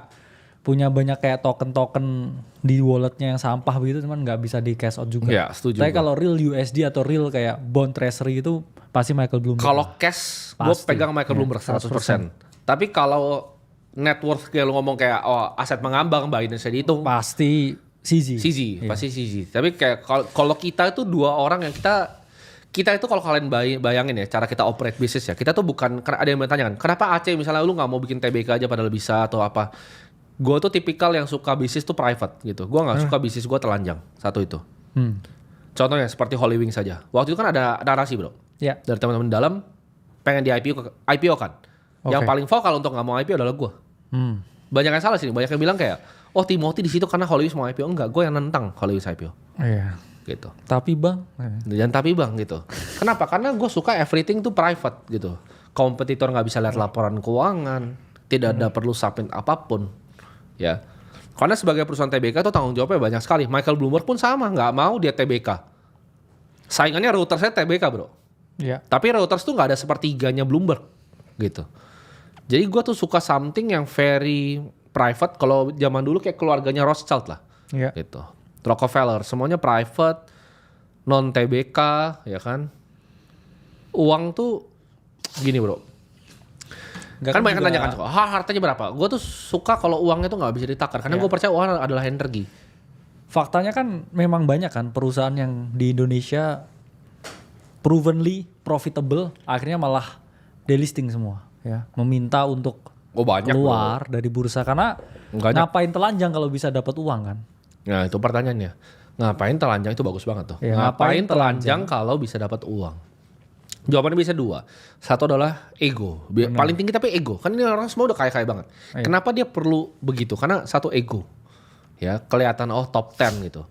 Punya banyak kayak token-token di walletnya yang sampah begitu, cuman nggak bisa di cash out juga. Ya setuju. Tapi kalau real USD atau real kayak bond treasury itu pasti Michael Bloomberg. Kalau cash gue Pasti. pegang Michael Bloomberg 100%. Tapi kalau net worth kayak lu ngomong kayak aset mengambang Binance itu pasti CZ. pasti CZ. Tapi kayak kalau kita itu dua orang yang kita itu kalau kalian bayangin ya cara kita operate bisnis ya, kita tuh bukan, karena ada yang bertanya kan, kenapa Aceh misalnya lu nggak mau bikin TBK aja padahal bisa atau apa? Gue tuh tipikal yang suka bisnis tuh private gitu. Gue nggak suka bisnis gue telanjang. Satu itu. Contohnya seperti Holywing saja. Waktu itu kan ada narasi bro. Ya. Dari teman-teman dalam pengen di IPO kan. Yang paling vokal untuk nggak mau IPO adalah gue. Banyak yang salah sih. Banyak yang bilang kayak, Timothy di situ karena Holywing mau IPO. Enggak, gue yang nentang Holywing IPO. Iya. Gitu. Tapi bang. Dan tapi bang gitu. Kenapa? Karena gue suka everything tuh private gitu. Kompetitor nggak bisa lihat laporan keuangan. Tidak ada perlu submit apapun. Ya, karena sebagai perusahaan TBK itu tanggung jawabnya banyak sekali. Michael Bloomberg pun sama, nggak mau dia TBK. Saingannya Reuters saya TBK bro. Iya. Tapi Reuters tuh nggak ada sepertiganya Bloomberg, gitu. Jadi gue tuh suka something yang very private. Kalau zaman dulu kayak keluarganya Rothschild lah, gitu. Rockefeller, semuanya private, non TBK, ya kan. Uang tuh gini bro. Kan banyak yang nanya kan, hartanya berapa? Gue tuh suka kalau uangnya tuh nggak bisa ditakar, karena gue percaya uang adalah energi. Faktanya kan memang banyak kan perusahaan yang di Indonesia provenly profitable, akhirnya malah delisting semua ya, meminta untuk banyak keluar dari bursa karena Banyak. ngapain telanjang kalau bisa dapat uang kan? Nah itu pertanyaannya. Ngapain telanjang itu bagus banget tuh. Ya, ngapain telanjang kalau bisa dapat uang? Jawabannya bisa dua. Satu adalah ego. Paling tinggi tapi ego. Kan ini orang semua udah kaya-kaya banget. Iya. Kenapa dia perlu begitu? Karena satu ego. Ya kelihatan top 10 gitu.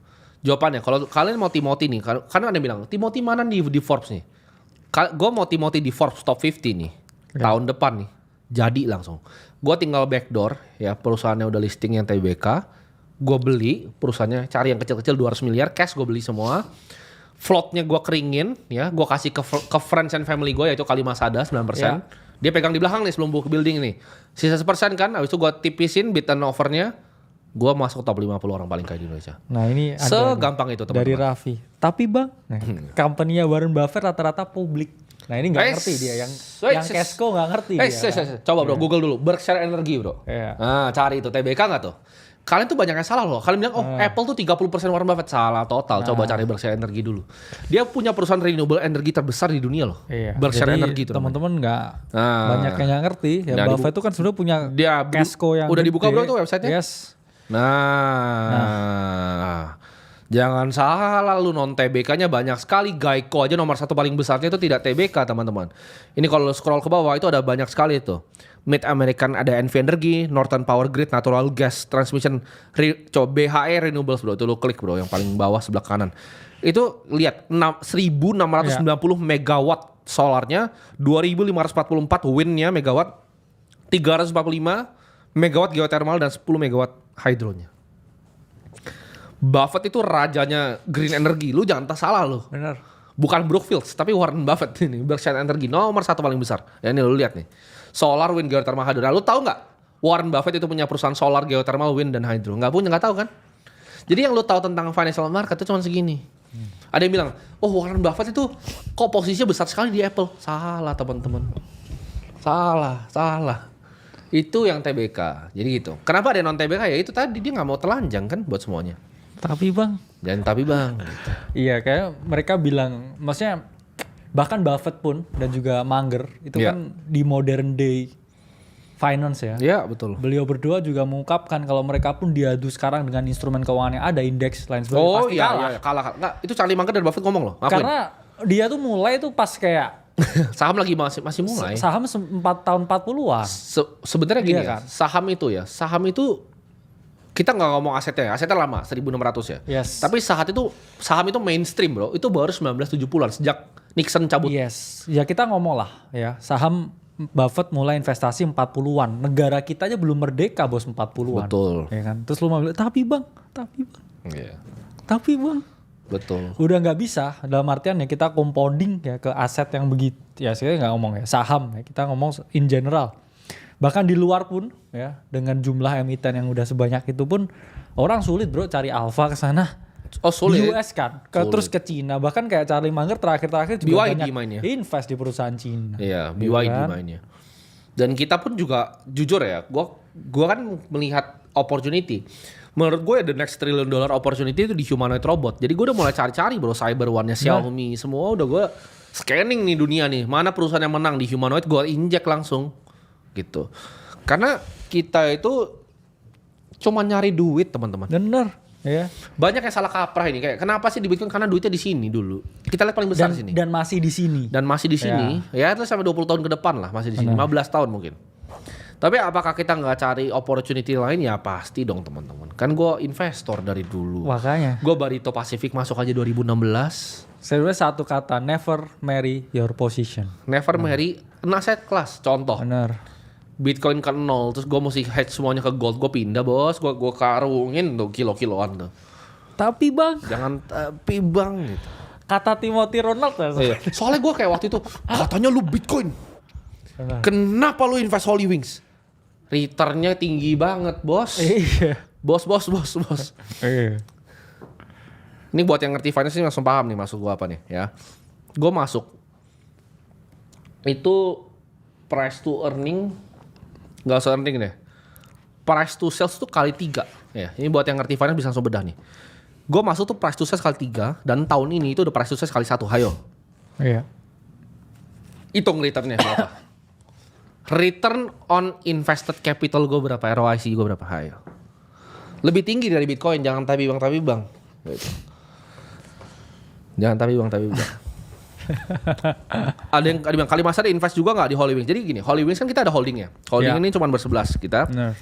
Jawabannya kalau kalian mau Timothy nih. Karena ada yang bilang Timothy mana di Forbes nih. Gue mau Timothy di Forbes top 50 nih. Tahun depan nih. Jadi langsung. Gue tinggal backdoor ya, perusahaannya udah listing yang TBK. Gue beli perusahaannya, cari yang kecil-kecil 200 miliar cash, gue beli semua. Floatnya gue keringin ya, gue kasih ke friends and family gue yaitu Kalimasada 9%. Ya. Dia pegang di belakang nih sebelum buka building ini. Sisa 1% kan, habis itu gue tipisin bid and offernya. Gue masuk top 50 orang paling kaya di Indonesia. Nah ini ada Segampang itu teman-teman. dari Raffi. Tapi bang, company-nya Warren Buffett rata-rata publik. Nah ini nggak ngerti dia, yang Cashco nggak ngerti dia. Coba bro, Google dulu. Berkshire Energy bro. Iya. Nah cari itu, TBK nggak tuh? Kalian tuh banyak yang salah loh. Kalian bilang, Apple tuh 30% Warren Buffett. Salah total. Coba cari Berkshire Energy dulu. Dia punya perusahaan renewable energy terbesar di dunia loh. Iya. Berkshire Jadi Energy itu. teman-teman nggak banyak yang nggak ngerti. Ya Nah, Buffett itu kan sudah punya Dia Cashco yang udah dibuka gede. bro tuh websitenya? Yes. Nah. Jangan salah lu, non TBK-nya banyak sekali. Geico aja nomor 1 paling besarnya itu tidak TBK teman-teman. Ini kalau lu scroll ke bawah itu ada banyak sekali itu. Mid American ada NV Energy, Northern Power Grid, Natural Gas Transmission, coba BHE Renewables bro. Itu lu klik bro yang paling bawah sebelah kanan. Itu lihat 1690 megawatt solarnya, 2544 windnya megawatt, 345 megawatt geothermal dan 10 megawatt hydronya. Buffett itu rajanya green energy. Lu jangan salah lu. Benar. Bukan Brookfield, tapi Warren Buffett ini. Berkshire Energy nomor 1 paling besar. Ya ini lu lihat nih. Solar, wind, geothermal, hydro. Nah, lu tahu nggak? Warren Buffett itu punya perusahaan solar, geothermal, wind, dan hydro. Nggak punya, nggak tahu kan? Jadi yang lu tahu tentang financial market itu cuma segini. Ada yang bilang, Warren Buffett itu kok posisinya besar sekali di Apple. Salah teman-teman. Salah. Itu yang TBK. Jadi gitu. Kenapa ada non TBK? Ya itu tadi dia nggak mau telanjang kan buat semuanya. Tapi bang. Dan tapi bang. Gitu. Iya kayak mereka bilang, maksudnya bahkan Buffett pun dan juga Munger itu kan di modern day finance ya. Iya betul. Beliau berdua juga mengungkapkan kalau mereka pun diadu sekarang dengan instrumen keuangan yang ada, indeks lain sebagainya, pasti kalah. Kalah. Nggak, itu Charlie Munger dan Buffett ngomong loh. Ngakuin. Karena dia tuh mulai tuh pas kayak saham lagi masih mulai. Saham 4 tahun 40-an. Sebenarnya gini Iya ya, kan? saham itu kita nggak ngomong asetnya lama 1.600 ya. Yes. Tapi saham itu mainstream bro, itu baru 1970-an sejak Nixon cabut. Yes. Ya kita ngomong lah ya, saham Buffett mulai investasi 40-an. Negara kita aja belum merdeka bos 40-an. Betul. Ya kan? Terus lu mau bilang, tapi bang. Iya. Tapi bang. Betul. Udah nggak bisa, dalam artian ya kita compounding ya ke aset yang begitu. Ya saya nggak ngomong ya saham, ya kita ngomong in general. Bahkan di luar pun ya dengan jumlah emiten yang udah sebanyak itu pun orang sulit bro cari alpha ke sana. Sulit. Di US kan, terus ke Cina. Bahkan kayak Charlie Munger terakhir juga BYD banyak mainnya. invest di perusahaan Cina. Iya, Gitu BYD kan? mainnya. Dan kita pun juga jujur ya, gua kan melihat opportunity. Menurut gue the next $1 trillion opportunity itu di humanoid robot. Jadi gue udah mulai cari-cari bro, Cyber One-nya Xiaomi, semua udah gue scanning nih dunia nih. Mana perusahaan yang menang di humanoid, gue injek langsung gitu. Karena kita itu cuma nyari duit teman-teman. Bener, ya. Banyak yang salah kaprah ini, kayak kenapa sih di Bitcoin, karena duitnya di sini dulu. Kita lihat paling besar di sini. Dan masih di sini. Dan masih di sini. Ya itu sampai 20 tahun ke depan lah masih di sini. 15 tahun mungkin. Tapi apakah kita nggak cari opportunity lain? Ya pasti dong teman-teman. Kan gue investor dari dulu. Makanya. Gue Barito Pacific masuk aja 2016. Sebenarnya satu kata, never marry your position. Never marry an asset class. Contoh. Bener. Bitcoin ke 0, terus gue mesti hedge semuanya ke gold. Gue pindah bos, gue karungin tuh kilo-kiloan tuh. Tapi bang. Jangan tapi bang gitu. Kata Timothy Ronald ya. Iya. Soalnya gue kayak waktu itu, katanya lu Bitcoin. Bener. Kenapa lu invest Holy Wings? Returnnya tinggi banget bos. Iya. Bos. Iya. Ini buat yang ngerti finance ini langsung paham nih masuk gue apa nih ya. Gue masuk. Itu price to earning. Gak usah earning deh. Price to sales tuh kali 3. Ya, ini buat yang ngerti finance bisa langsung bedah nih. Gue masuk tuh price to sales kali 3. Dan tahun ini itu udah price to sales kali 1. Hayo. Iya. Hitung returnnya berapa. return on invested capital gue berapa, ROIC gue berapa? Ayo. Lebih tinggi dari Bitcoin, jangan tapi bang. Gitu. Jangan tapi bang. Ada yang bilang kali masa ada invest juga nggak di Holy Wings. Jadi gini, Holy Wings kan kita ada holdingnya. Holding ini cuma bersebelas kita. Benar.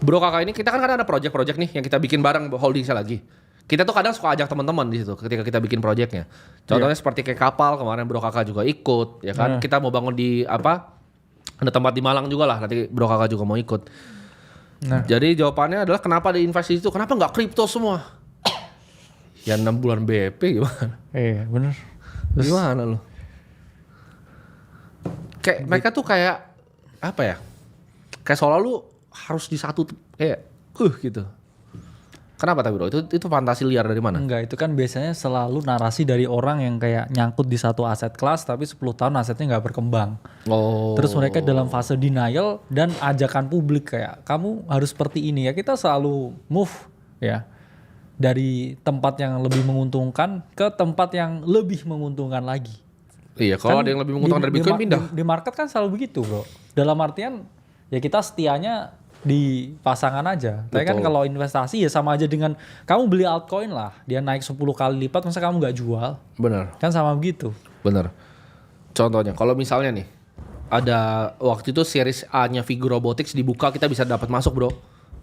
Bro kakak ini kita kan kadang ada project nih yang kita bikin bareng holdingnya lagi. Kita tuh kadang suka ajak teman-teman di situ ketika kita bikin projectnya. Contohnya seperti kayak kapal kemarin bro kakak juga ikut, ya kan? Kita mau bangun di ada tempat di Malang juga lah. Nanti bro kakak juga mau ikut. Nah. Jadi jawabannya adalah kenapa ada investasi itu? Kenapa nggak kripto semua? Ya 6 bulan BP gimana? Iya bener. Gimana lo? Kayak mereka tuh kayak apa ya? Kayak seolah lu harus di satu kayak gitu. Kenapa tapi bro? Itu fantasi liar dari mana? Enggak, itu kan biasanya selalu narasi dari orang yang kayak nyangkut di satu aset kelas tapi 10 tahun asetnya nggak berkembang. Oh. Terus mereka dalam fase denial dan ajakan publik kayak kamu harus seperti ini ya. Kita selalu move ya dari tempat yang lebih menguntungkan ke tempat yang lebih menguntungkan lagi. Iya, kalau Kan ada yang lebih menguntungkan dari Bitcoin pindah. Di market kan selalu begitu bro. Dalam artian ya kita setianya di pasangan aja. Tapi kan kalau investasi ya sama aja dengan kamu beli altcoin lah, dia naik 10 kali lipat, masa kamu nggak jual? Benar. Kan sama begitu. Benar. Contohnya, kalau misalnya nih ada waktu itu series A-nya Figu Robotics dibuka, kita bisa dapat masuk bro.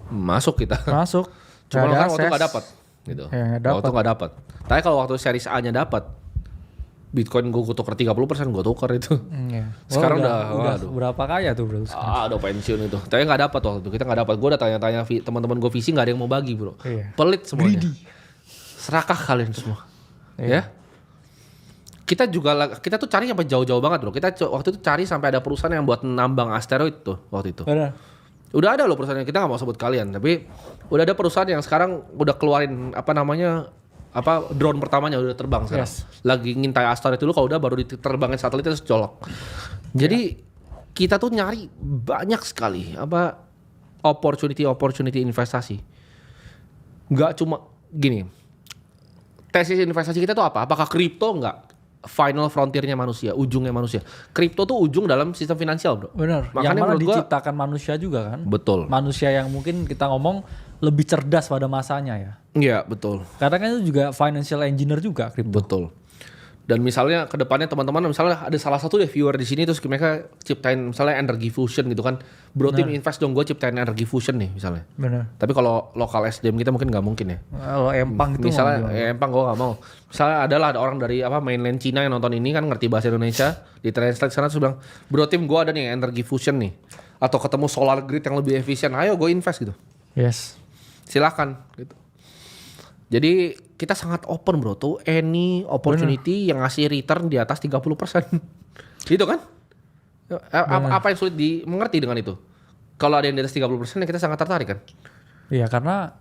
Masuk kita. Masuk. Cuma Nggak ada kan waktu akses. nggak dapat. Gitu. Ya, nggak dapat. Waktu nggak dapat. Tapi kalau waktu series A-nya dapat, Bitcoin gue tuker 30%, gue tuker itu. Iya. Sekarang udah waduh. berapa kaya tuh bro? Udah pensiun itu. Tapi nggak dapat waktu itu. Kita nggak dapat. Gue udah tanya-tanya teman-teman gue visi nggak ada yang mau bagi bro. Iya. Pelit semuanya. Greedy. Serakah kalian semua. Iya. Ya. Kita tuh cari sampai jauh-jauh banget bro. Kita waktu itu cari sampai ada perusahaan yang buat nambang asteroid tuh waktu itu. Benar. Udah ada loh perusahaan yang kita nggak mau sebut kalian. Tapi udah ada perusahaan yang sekarang udah keluarin drone pertamanya udah terbang sekarang. Yes. Lagi ngintai asteroid dulu, kalau udah baru diterbangin satelit terus colok. Jadi kita tuh nyari banyak sekali opportunity investasi. Nggak cuma gini. Tesis investasi kita tuh apa? Apakah kripto nggak? Final frontiernya manusia, ujungnya manusia. Kripto tuh ujung dalam sistem finansial, bro. Benar. Yang Makanya mana menurut gua, diciptakan manusia juga kan? betul. Manusia yang mungkin kita ngomong lebih cerdas pada masanya ya. Iya, betul. Karena kan itu juga financial engineer juga kripto. Betul. Dan misalnya ke depannya teman-teman misalnya ada salah satu deh viewer di sini terus mereka ciptain misalnya energy fusion gitu kan. Bro tim invest dong, gue ciptain energy fusion nih misalnya. Benar. Tapi kalau lokal SDM kita mungkin nggak mungkin ya. Kalau Empang itu Misalnya Empang gue nggak mau. Misalnya ada orang dari mainland Cina yang nonton ini kan ngerti bahasa Indonesia, di translate sana terus bilang, bro tim gue ada nih energy fusion nih. Atau ketemu solar grid yang lebih efisien, ayo gue invest gitu. Yes. Silakan gitu. Jadi kita sangat open bro tuh any opportunity yang ngasih return di atas 30%. Gitu kan? Apa yang sulit dimengerti dengan itu? Kalau ada yang di atas 30% ya kita sangat tertarik kan? Iya karena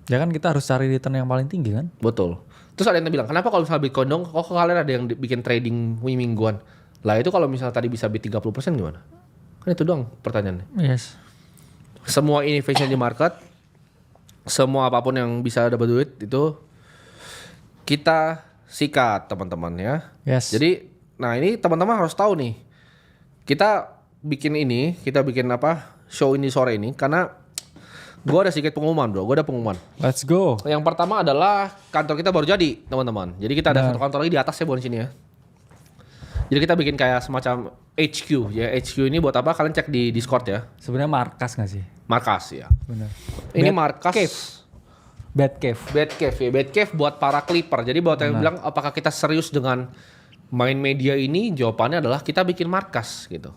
ya kan kita harus cari return yang paling tinggi kan? Betul. Terus ada yang bilang, kenapa kalau misalnya Bitcoin dong, kok kalian ada yang bikin trading mingguan? Lah itu kalau misalnya tadi bisa beat 30% gimana? Kan itu doang pertanyaannya. Yes. Semua innovation di market, semua apapun yang bisa dapat duit itu kita sikat teman-teman ya. Yes. Jadi, nah ini teman-teman harus tahu nih. Kita bikin show ini sore ini karena gue ada sedikit pengumuman bro. Gue ada pengumuman. Let's go. Yang pertama adalah kantor kita baru jadi teman-teman. Jadi kita ada satu kantor lagi di atas ya bukan sini ya. Jadi kita bikin kayak semacam HQ ya. HQ ini buat apa? Kalian cek di Discord ya. Sebenarnya markas nggak sih? Markas ya. Benar. Ini Bad markas. Cave. Bad Cave. Bad Cave ya. Bad Cave buat para clipper. Jadi buat yang bilang apakah kita serius dengan main media ini? Jawabannya adalah kita bikin markas gitu.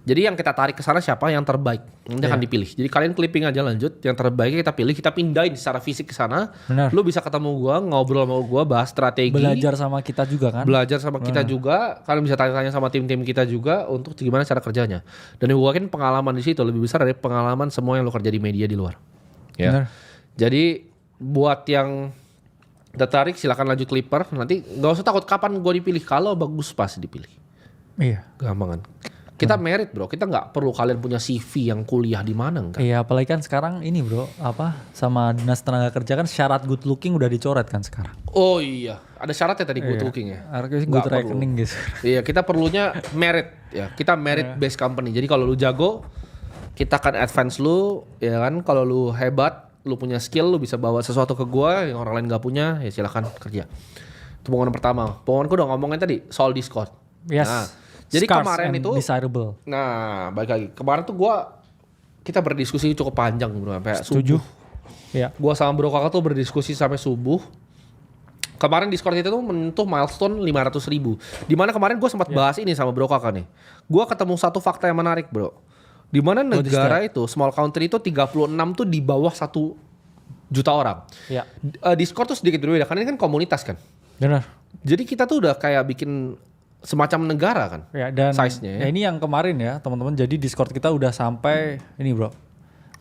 Jadi yang kita tarik ke sana siapa yang terbaik nanti akan dipilih. Jadi kalian clipping aja lanjut, yang terbaik kita pilih, kita pindahin secara fisik ke sana. Benar. Lu bisa ketemu gua, ngobrol sama gua, bahas strategi. Belajar sama kita juga kan? Belajar sama kita juga, kalian bisa tanya-tanya sama tim-tim kita juga untuk gimana cara kerjanya. Dan gua yakin pengalaman di situ lebih besar dari pengalaman semua yang lo kerja di media di luar. Ya. Benar. Jadi buat yang tertarik silakan lanjut clipper. Nanti nggak usah takut kapan gua dipilih, kalau bagus pasti dipilih. Iya. Gampang kan. Kita merit bro, kita nggak perlu kalian punya CV yang kuliah di mana enggak. Iya, apalagi kan sekarang ini bro, sama Dinas Tenaga Kerja kan syarat good looking udah dicoret kan sekarang. Oh iya, ada syaratnya tadi good looking ya. Harusnya Nggak good perlu. rekening gitu. Iya, kita perlunya merit ya. Kita merit based company. Jadi kalau lu jago, kita akan advance lu, ya kan. Kalau lu hebat, lu punya skill, lu bisa bawa sesuatu ke gua yang orang lain gak punya, ya silakan kerja. Itu pengumuman pertama. Pengumuman gua udah ngomongin tadi soal Discord. Yes. Nah, jadi Scarce kemarin and itu, desirable. nah balik lagi. Kemarin tuh kita berdiskusi cukup panjang bro, sampai Setuju. subuh. Iya. Gua sama Bro Kakak tuh berdiskusi sampai subuh. Kemarin Discord itu tuh menyentuh milestone 500.000. Dimana kemarin gue sempat bahas ini sama Bro Kakak nih. Gue ketemu satu fakta yang menarik bro. Dimana negara itu, small country itu 36 tuh di bawah 1 juta orang. Iya. Discord tuh sedikit berbeda, karena ini kan komunitas kan. Benar. Jadi kita tuh udah kayak bikin semacam negara kan. Ya, dan size-nya ya. ini yang kemarin ya teman-teman. Jadi Discord kita udah sampai ini bro,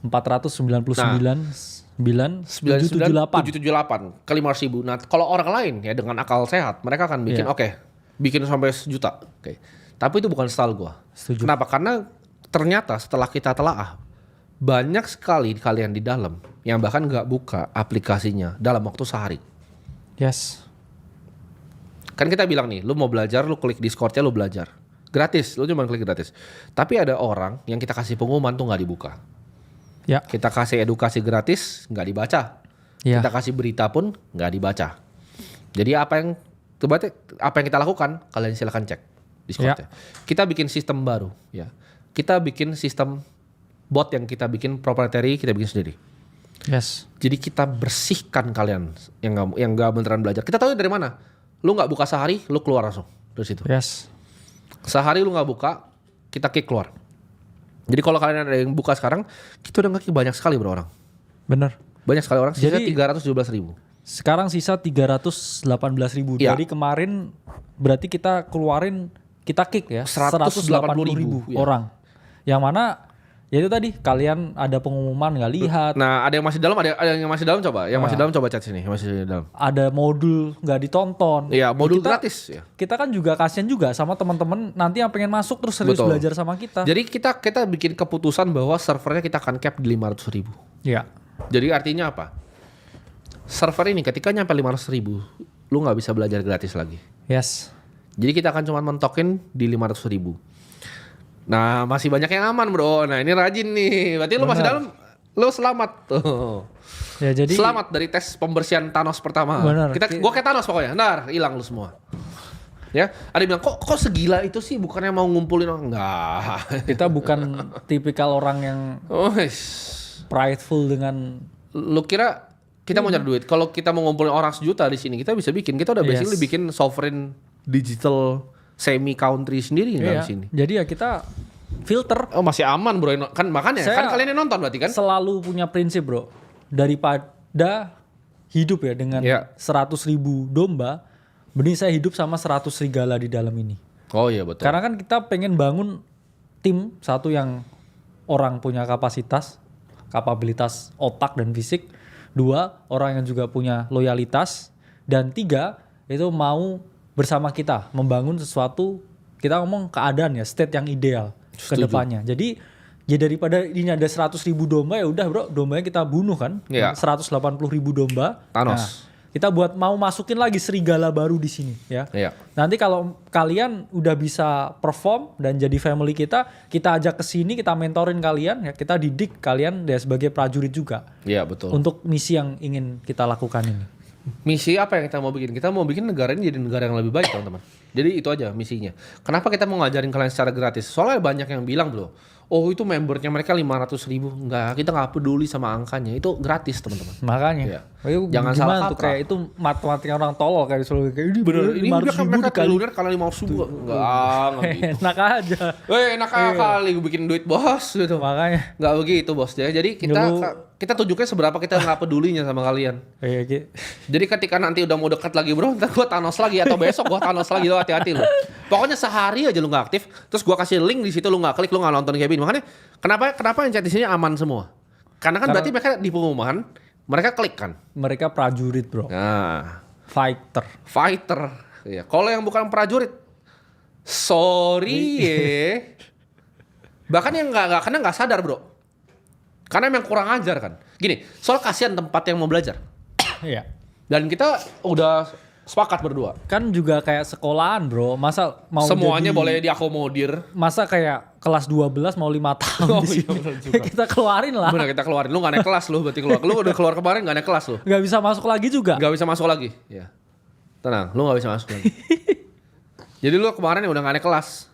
499,778. 778 ke 500.000. Nah kalau orang lain ya dengan akal sehat, mereka akan bikin bikin sampai 1 juta. Oke. Tapi itu bukan style gua. Setuju. Kenapa? Karena ternyata setelah kita telaah, banyak sekali kalian di dalam yang bahkan nggak buka aplikasinya dalam waktu sehari. Yes. Kan kita bilang nih, lu mau belajar, lu klik Discord-nya, lu belajar. Gratis, lu cuma klik gratis. Tapi ada orang yang kita kasih pengumuman tuh nggak dibuka. Ya. Kita kasih edukasi gratis, nggak dibaca. Ya. Kita kasih berita pun nggak dibaca. Jadi apa yang kita lakukan, kalian silakan cek Discord-nya. Kita bikin sistem baru, ya. Kita bikin sistem bot yang kita bikin proprietary, kita bikin sendiri. Yes. Jadi kita bersihkan kalian yang nggak beneran belajar. Kita tahu dari mana. Lu nggak buka sehari, lu keluar langsung dari situ. Yes. Sehari lu nggak buka, kita kick keluar. Jadi kalau kalian ada yang buka sekarang, kita udah nge-kick banyak sekali bro orang. Bener. Banyak sekali orang. Sisa Jadi 317.000. Sekarang sisa 318.000. Iya. Dari kemarin berarti kita kick ya 180.000 orang. Yang mana ya itu tadi kalian ada pengumuman nggak lihat, Nah, ada yang masih dalam, ada yang masih dalam coba. Yang masih dalam coba chat sini, yang masih dalam. ada modul nggak ditonton. Iya, modul Kita- gratis ya. Kita kan juga kasihan juga sama teman-teman nanti yang pengen masuk terus serius Betul. belajar sama kita. Jadi kita bikin keputusan bahwa servernya kita akan cap di 500.000. Iya. Jadi artinya apa? Server ini ketika nyampe 500.000, lu nggak bisa belajar gratis lagi. Yes. Jadi kita akan cuma mentokin di 500.000. Nah, masih banyak yang aman bro. Nah ini rajin nih. Berarti lu masih Benar. dalam, lu selamat tuh. Ya jadi Selamat dari tes pembersihan Thanos pertama. Benar. Gua kayak Thanos pokoknya. Ntar hilang lu semua. Ya, ada yang bilang kok segila itu sih, bukannya mau ngumpulin orang? Enggak. kita bukan tipikal orang yang Oh, prideful dengan lu kira kita mau nyari duit? Kalau kita mau ngumpulin orang 1 juta di sini, kita bisa bikin. Kita udah basically bikin sovereign digital semi country sendiri di sini. Jadi ya kita filter. Oh masih aman bro, kan makanya Saya kan kalian yang nonton berarti kan? Selalu punya prinsip bro, daripada hidup ya dengan 100.000 domba, mending saya hidup sama 100 serigala di dalam ini. Oh iya betul. Karena kan kita pengen bangun tim, satu yang orang punya kapabilitas otak dan fisik, 2 orang yang juga punya loyalitas, dan 3 itu mau bersama kita membangun sesuatu, kita ngomong keadaan ya, state yang ideal ke depannya. Jadi ya daripada ini ada 100.000 domba, ya udah bro, dombanya kita bunuh kan. 180.000 domba. Thanos. Nah, kita buat mau masukin lagi serigala baru di sini ya. Iya. Nanti kalau kalian udah bisa perform dan jadi family kita ajak ke sini, kita mentorin kalian ya, kita didik kalian ya sebagai prajurit juga. Iya betul. Untuk misi yang ingin kita lakukan ini. Misi apa yang kita mau bikin? Kita mau bikin negara ini jadi negara yang lebih baik teman-teman. Jadi itu aja misinya. Kenapa kita mau ngajarin kalian secara gratis? Soalnya banyak yang bilang bro, oh itu membernya mereka 500.000. Enggak, kita nggak peduli sama angkanya. Itu gratis teman-teman. Makanya. Iya. Ayo, Jangan gimana salah tuh kaprah. kayak itu matematika orang tolol kayak selalu kayak ini Bener, ini udah kan 500.000 mereka dikali. triliuner karena 500.000. Enggak gitu. Enak aja. Enak kali gue bikin duit bos gitu. Makanya. Nggak begitu bos ya. Jadi kita tunjuknya seberapa kita nggak pedulinya sama kalian. Jadi ketika nanti udah mau dekat lagi bro, ntar gue Thanos lagi atau besok gue Thanos lagi, lo hati-hati lo. Pokoknya sehari aja lu nggak aktif, terus gue kasih link di situ lu nggak klik, lu nggak nonton Kevin. Makanya kenapa yang chat di sini aman semua? Karena berarti mereka di pengumuman mereka klik kan. Mereka prajurit bro. Nah, Fighter. ya. Kalau yang bukan prajurit, sorry ya. Bahkan yang karena nggak sadar bro. Karena emang kurang ajar kan. Gini, soal kasihan tempat yang mau belajar. Iya. Dan kita udah sepakat berdua. Kan juga kayak sekolahan bro. Masa mau Semuanya jadi- boleh diakomodir. Masa kayak kelas 12 mau 5 tahun Oh, di iya, sini. bener juga. Kita keluarin lah. Bener kita keluarin. Lu gak naik kelas lu berarti keluar. Lu udah keluar kemarin gak naik kelas lu. Gak bisa masuk lagi juga. Gak bisa masuk lagi. Ya. Tenang, lu gak bisa masuk lagi. Jadi lu kemarin udah gak naik kelas.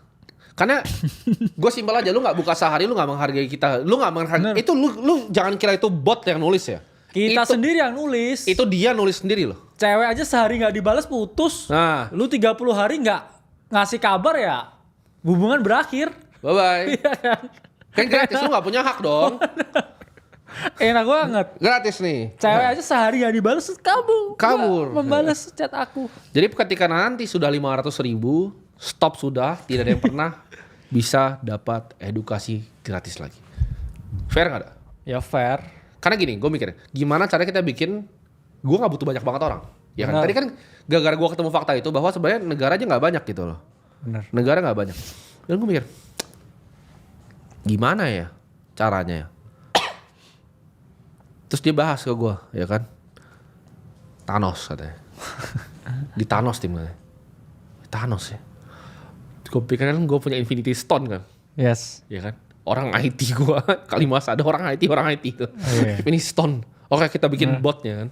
Karena gue simpel aja, lu gak buka sehari, lu gak menghargai kita. Lu gak menghargai. Bener. Itu lu jangan kira itu bot yang nulis ya. Kita itu, sendiri yang nulis. Itu dia nulis sendiri loh. Cewek aja sehari gak dibalas putus. Nah, Lu 30 hari gak ngasih kabar ya. Hubungan berakhir. bye-bye. Iya kan? Kan gratis, lu gak punya hak dong. Enak banget. Gratis nih. Cewek aja sehari gak dibalas kabur. Kabur. Nggak membalas chat aku. Jadi ketika nanti sudah 500.000, stop sudah, tidak ada yang pernah bisa dapat edukasi gratis lagi. Fair nggak ada? Ya fair. Karena gini, gue mikir, gimana cara kita bikin, gue nggak butuh banyak banget orang. Ya kan? Benar. Tadi kan gara-gara gue ketemu fakta itu bahwa sebenarnya negara aja nggak banyak gitu loh. Bener. Negara nggak banyak. Dan gue mikir, gimana ya caranya ya? Terus dia bahas ke gue, ya kan? Thanos katanya. Di Thanos timnya. Thanos ya. Gue pikir kan gue punya Infinity Stone kan. Yes. Ya kan? Orang IT gue. Kali mas ada orang IT itu. Iya. Infinity Stone. Oke kita bikin botnya kan.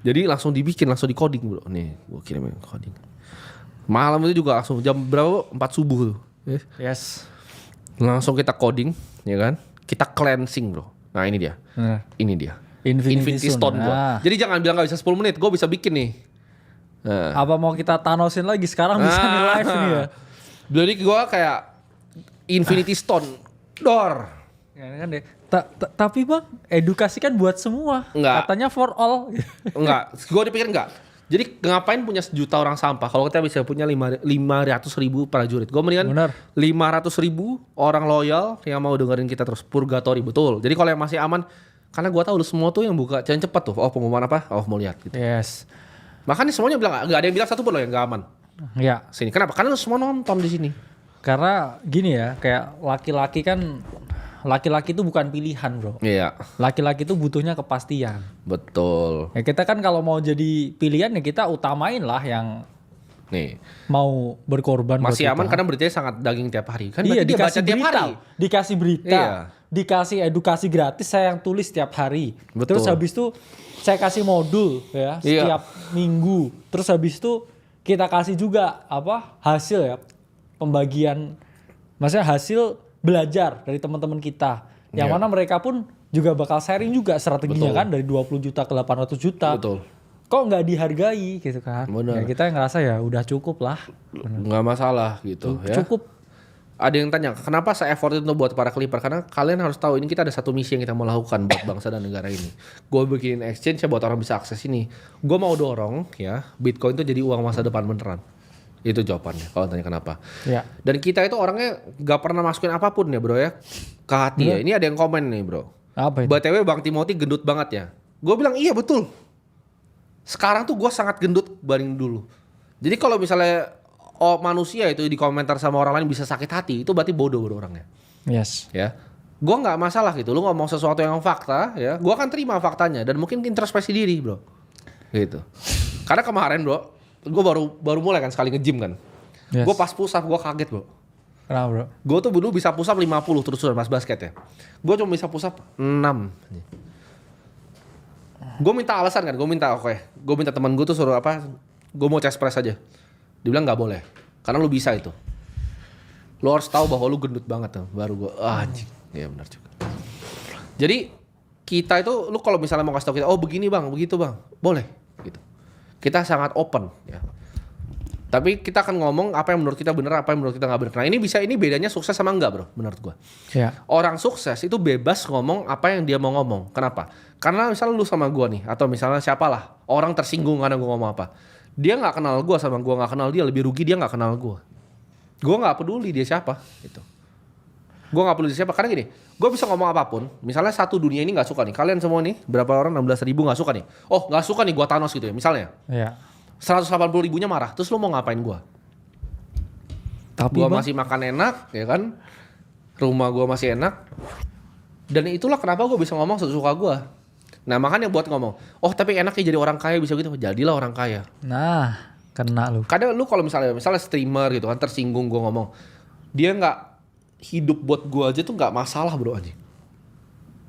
Jadi langsung dibikin, langsung di coding bro. Nih gue kirimin coding. Malam itu juga langsung jam berapa? 4 subuh tuh. Yes. Langsung kita coding, ya kan? Kita cleansing bro. Nah ini dia. Bener. Ini dia. Infinity Stone Stone. gua. Ah. Jadi jangan bilang gak bisa 10 menit, gue bisa bikin nih. Nah. Apa mau kita Thanosin lagi sekarang bisa nih live nih ya. Jadi gue kayak Infinity Stone. Door. Ya kan deh. Tapi bang, edukasi kan buat semua. Enggak. Katanya for all. Enggak, gue dipikir enggak. Jadi ngapain punya 1 juta orang sampah kalau kita bisa punya 500.000 prajurit. Gue mendingan Benar. 500.000 orang loyal yang mau dengerin kita terus. Purgatory, betul. Jadi kalau yang masih aman, karena gue tahu lu semua tuh yang buka, jangan cepet tuh. Oh pengumuman apa? Oh mau lihat gitu. Yes. Makanya semuanya bilang enggak ada yang bilang satu pun loh yang enggak aman. Ya. Sini. Kenapa? Karena lu semua nonton di sini. Karena gini ya, kayak laki-laki kan, laki-laki itu bukan pilihan bro. Iya, Laki-laki itu butuhnya kepastian. betul. Ya kita kan kalau mau jadi pilihan ya kita utamain lah yang Nih, mau berkorban masih buat aman kita. karena beritanya sangat daging tiap hari. Kan Iya, berarti dia baca dikasih tiap berita, hari. dikasih berita, Iya. dikasih edukasi gratis saya yang tulis tiap hari. Betul. Terus habis itu saya kasih modul ya Iya. setiap minggu. Terus habis itu kita kasih juga apa hasil ya pembagian, maksudnya hasil belajar dari teman-teman kita. Yang Iya. mana mereka pun juga bakal sharing juga strateginya Betul. kan dari 20 juta ke 800 juta. Betul. Kok nggak dihargai gitu kan? Bener. Ya kita ngerasa ya udah cukup lah. Nggak masalah gitu ya. Cukup. Ada yang tanya, kenapa saya effort itu buat para Clipper? Karena kalian harus tahu ini kita ada satu misi yang kita mau lakukan buat bangsa dan negara ini. Gue bikin exchange ya buat orang bisa akses ini. Gue mau dorong ya Bitcoin itu jadi uang masa depan beneran. Itu jawabannya kalau tanya kenapa. Ya. Dan kita itu orangnya gak pernah masukin apapun ya bro ya ke hati ya. Ini ada yang komen nih bro. Apa itu? BTW Bang Timothy gendut banget ya. Gue bilang iya betul. Sekarang tuh gue sangat gendut banding dulu. Jadi kalau misalnya manusia itu di komentar sama orang lain bisa sakit hati, itu berarti bodoh bro orangnya. Yes. Ya, gue nggak masalah gitu. Lu ngomong sesuatu yang fakta, ya, gue akan terima faktanya dan mungkin introspeksi diri bro. Gitu. Karena kemarin bro, gue baru mulai kan sekali nge-gym kan. Yes. Gue pas push up gue kaget bro. Kenapa bro? Gue tuh dulu bisa push up 50 terus-terusan pas basket ya. Gue cuma bisa push up 6. Gue minta alasan kan, gue minta teman gue tuh suruh apa, gue mau chest press aja. Dia bilang nggak boleh, karena lu bisa itu. Lu harus tahu bahwa lu gendut banget tuh, baru gue, anjing, ya benar juga. Jadi kita itu, lu kalau misalnya mau kasih tau kita, oh begini bang, begitu bang, boleh, gitu. Kita sangat open, ya. Tapi kita akan ngomong apa yang menurut kita benar, apa yang menurut kita nggak benar. Nah ini bedanya sukses sama enggak bro, menurut gue. Ya. Orang sukses itu bebas ngomong apa yang dia mau ngomong. Kenapa? Karena misalnya lu sama gua nih, atau misalnya siapalah, orang tersinggung karena gua ngomong apa. Dia nggak kenal gua sama gua nggak kenal dia, lebih rugi dia nggak kenal gua. Gua nggak peduli dia siapa, gitu. Gua nggak peduli dia siapa karena gini, gua bisa ngomong apapun. Misalnya satu dunia ini nggak suka nih, kalian semua nih berapa orang 16.000 nggak suka nih. Oh nggak suka nih gua Thanos gitu ya, misalnya. Ya. 180.000-nya marah, terus lu mau ngapain gua? Tapi Gua bang, masih makan enak, ya kan? rumah gue masih enak. Dan itulah kenapa gue bisa ngomong sesuka gue. Nah makanya buat ngomong, oh tapi enaknya jadi orang kaya bisa gitu. Jadilah orang kaya. Nah, kena lu. Kadang lu kalau misalnya streamer gitu kan tersinggung gue ngomong, dia nggak hidup buat gue aja tuh nggak masalah bro anjing.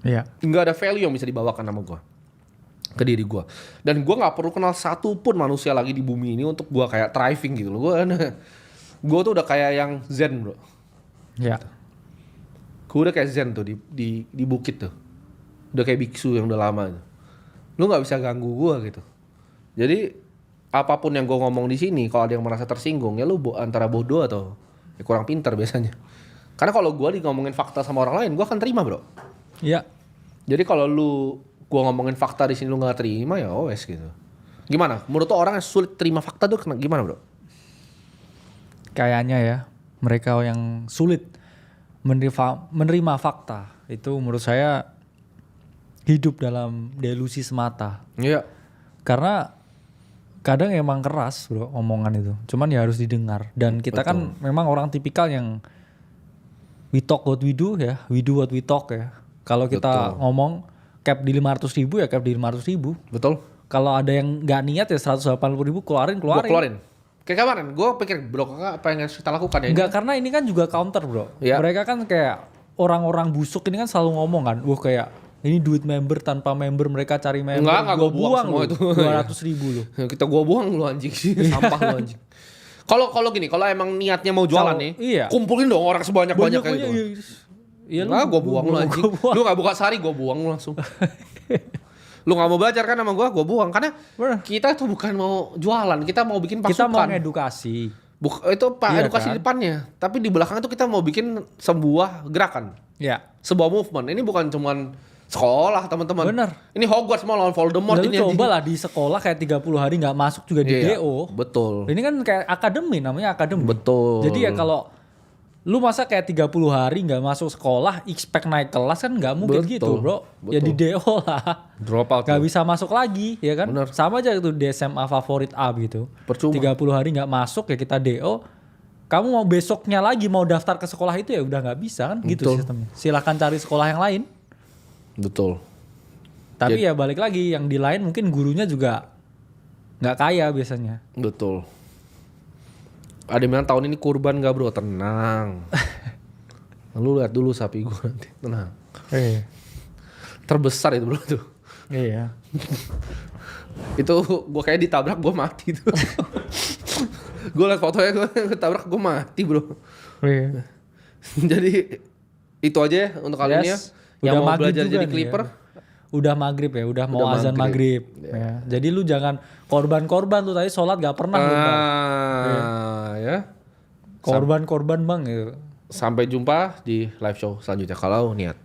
Iya. Nggak ada value yang bisa dibawakan sama gue ke diri gue. Dan gue nggak perlu kenal satu pun manusia lagi di bumi ini untuk gue kayak thriving gitu loh. Gue tuh udah kayak yang zen bro. Iya. Gue udah kayak zen tuh di bukit tuh. Udah kayak biksu yang udah lama tuh. Lu nggak bisa ganggu gue gitu. Jadi apapun yang gue ngomong di sini, kalau ada yang merasa tersinggung ya lu antara bodoh atau ya kurang pintar biasanya. Karena kalau gue ngomongin fakta sama orang lain, gue akan terima bro. Iya. Jadi kalau gue ngomongin fakta di sini lu nggak terima ya wes gitu. Gimana? Menurut lu orang yang sulit terima fakta tuh gimana bro? Kayaknya ya mereka yang sulit menerima fakta itu menurut saya hidup dalam delusi semata. Iya. Karena kadang emang keras bro omongan itu. Cuman ya harus didengar. Dan kita kan memang orang tipikal yang we talk what we do ya. We do what we talk ya. Kalau kita ngomong cap di 500.000 ya cap di 500.000. Betul. Kalau ada yang nggak niat ya 180.000 keluarin. Gua keluarin. Kayak kemarin, gue pikir bro kakak apa yang harus kita lakukan ya? Enggak, karena ini kan juga counter bro. Ya. Mereka kan kayak orang-orang busuk ini kan selalu ngomong kan, wah kayak ini duit member tanpa member mereka cari member. Enggak, gua gue buang semua itu. 200.000 loh. Kita gue buang lu anjing sih, sampah lu anjing. Kalau gini, kalau emang niatnya mau jualan nih, iya. kumpulin dong orang sebanyak-banyaknya gitu. Iya, Nah, gue buang lu anjing. Lu gak buka sehari, gue buang lu langsung. Lu gak mau belajar kan sama gue buang. Karena kita tuh bukan mau jualan, kita mau bikin pasukan. Kita mau ngedukasi. Itu pak Iya edukasi kan? di depannya. Tapi di belakang itu kita mau bikin sebuah gerakan. Ya. Sebuah movement. Ini bukan cuman sekolah teman-teman. Bener. Ini Hogwarts mau lawan Voldemort Lalu ini. coba lah di sekolah kayak 30 hari gak masuk juga di Iya, DO. betul. Ini kan kayak akademi, namanya akademi. Betul. Jadi ya kalau lu masa kayak 30 hari gak masuk sekolah, expect naik kelas kan gak mungkin Betul, gitu bro. betul. Ya di DO lah. Drop out. Gak lu. bisa masuk lagi ya kan. Bener. Sama aja itu di SMA favorit A gitu. Percuma. 30 hari gak masuk ya kita DO. Kamu mau besoknya lagi mau daftar ke sekolah itu ya udah gak bisa kan gitu Betul. sistemnya. Silahkan cari sekolah yang lain. Betul. Tapi ya balik lagi yang di lain mungkin gurunya juga gak kaya biasanya. Betul. Ada yang bilang tahun ini kurban gak bro? Tenang. Lu lihat dulu sapi gue nanti. Tenang. Terbesar itu bro tuh. Iya. Itu gue kayak ditabrak gue mati tuh. Gue liat fotonya gue ketabrak gue mati bro. Iya. Jadi itu aja ya untuk kali ini ya. Yang Udah mau maghrib belajar juga jadi nih clipper. ya. Udah maghrib ya, udah mau azan maghrib. Ya. Jadi lu jangan korban-korban tuh tadi sholat gak pernah. Ya. Korban-korban bang gitu. Sampai jumpa di live show selanjutnya kalau niat.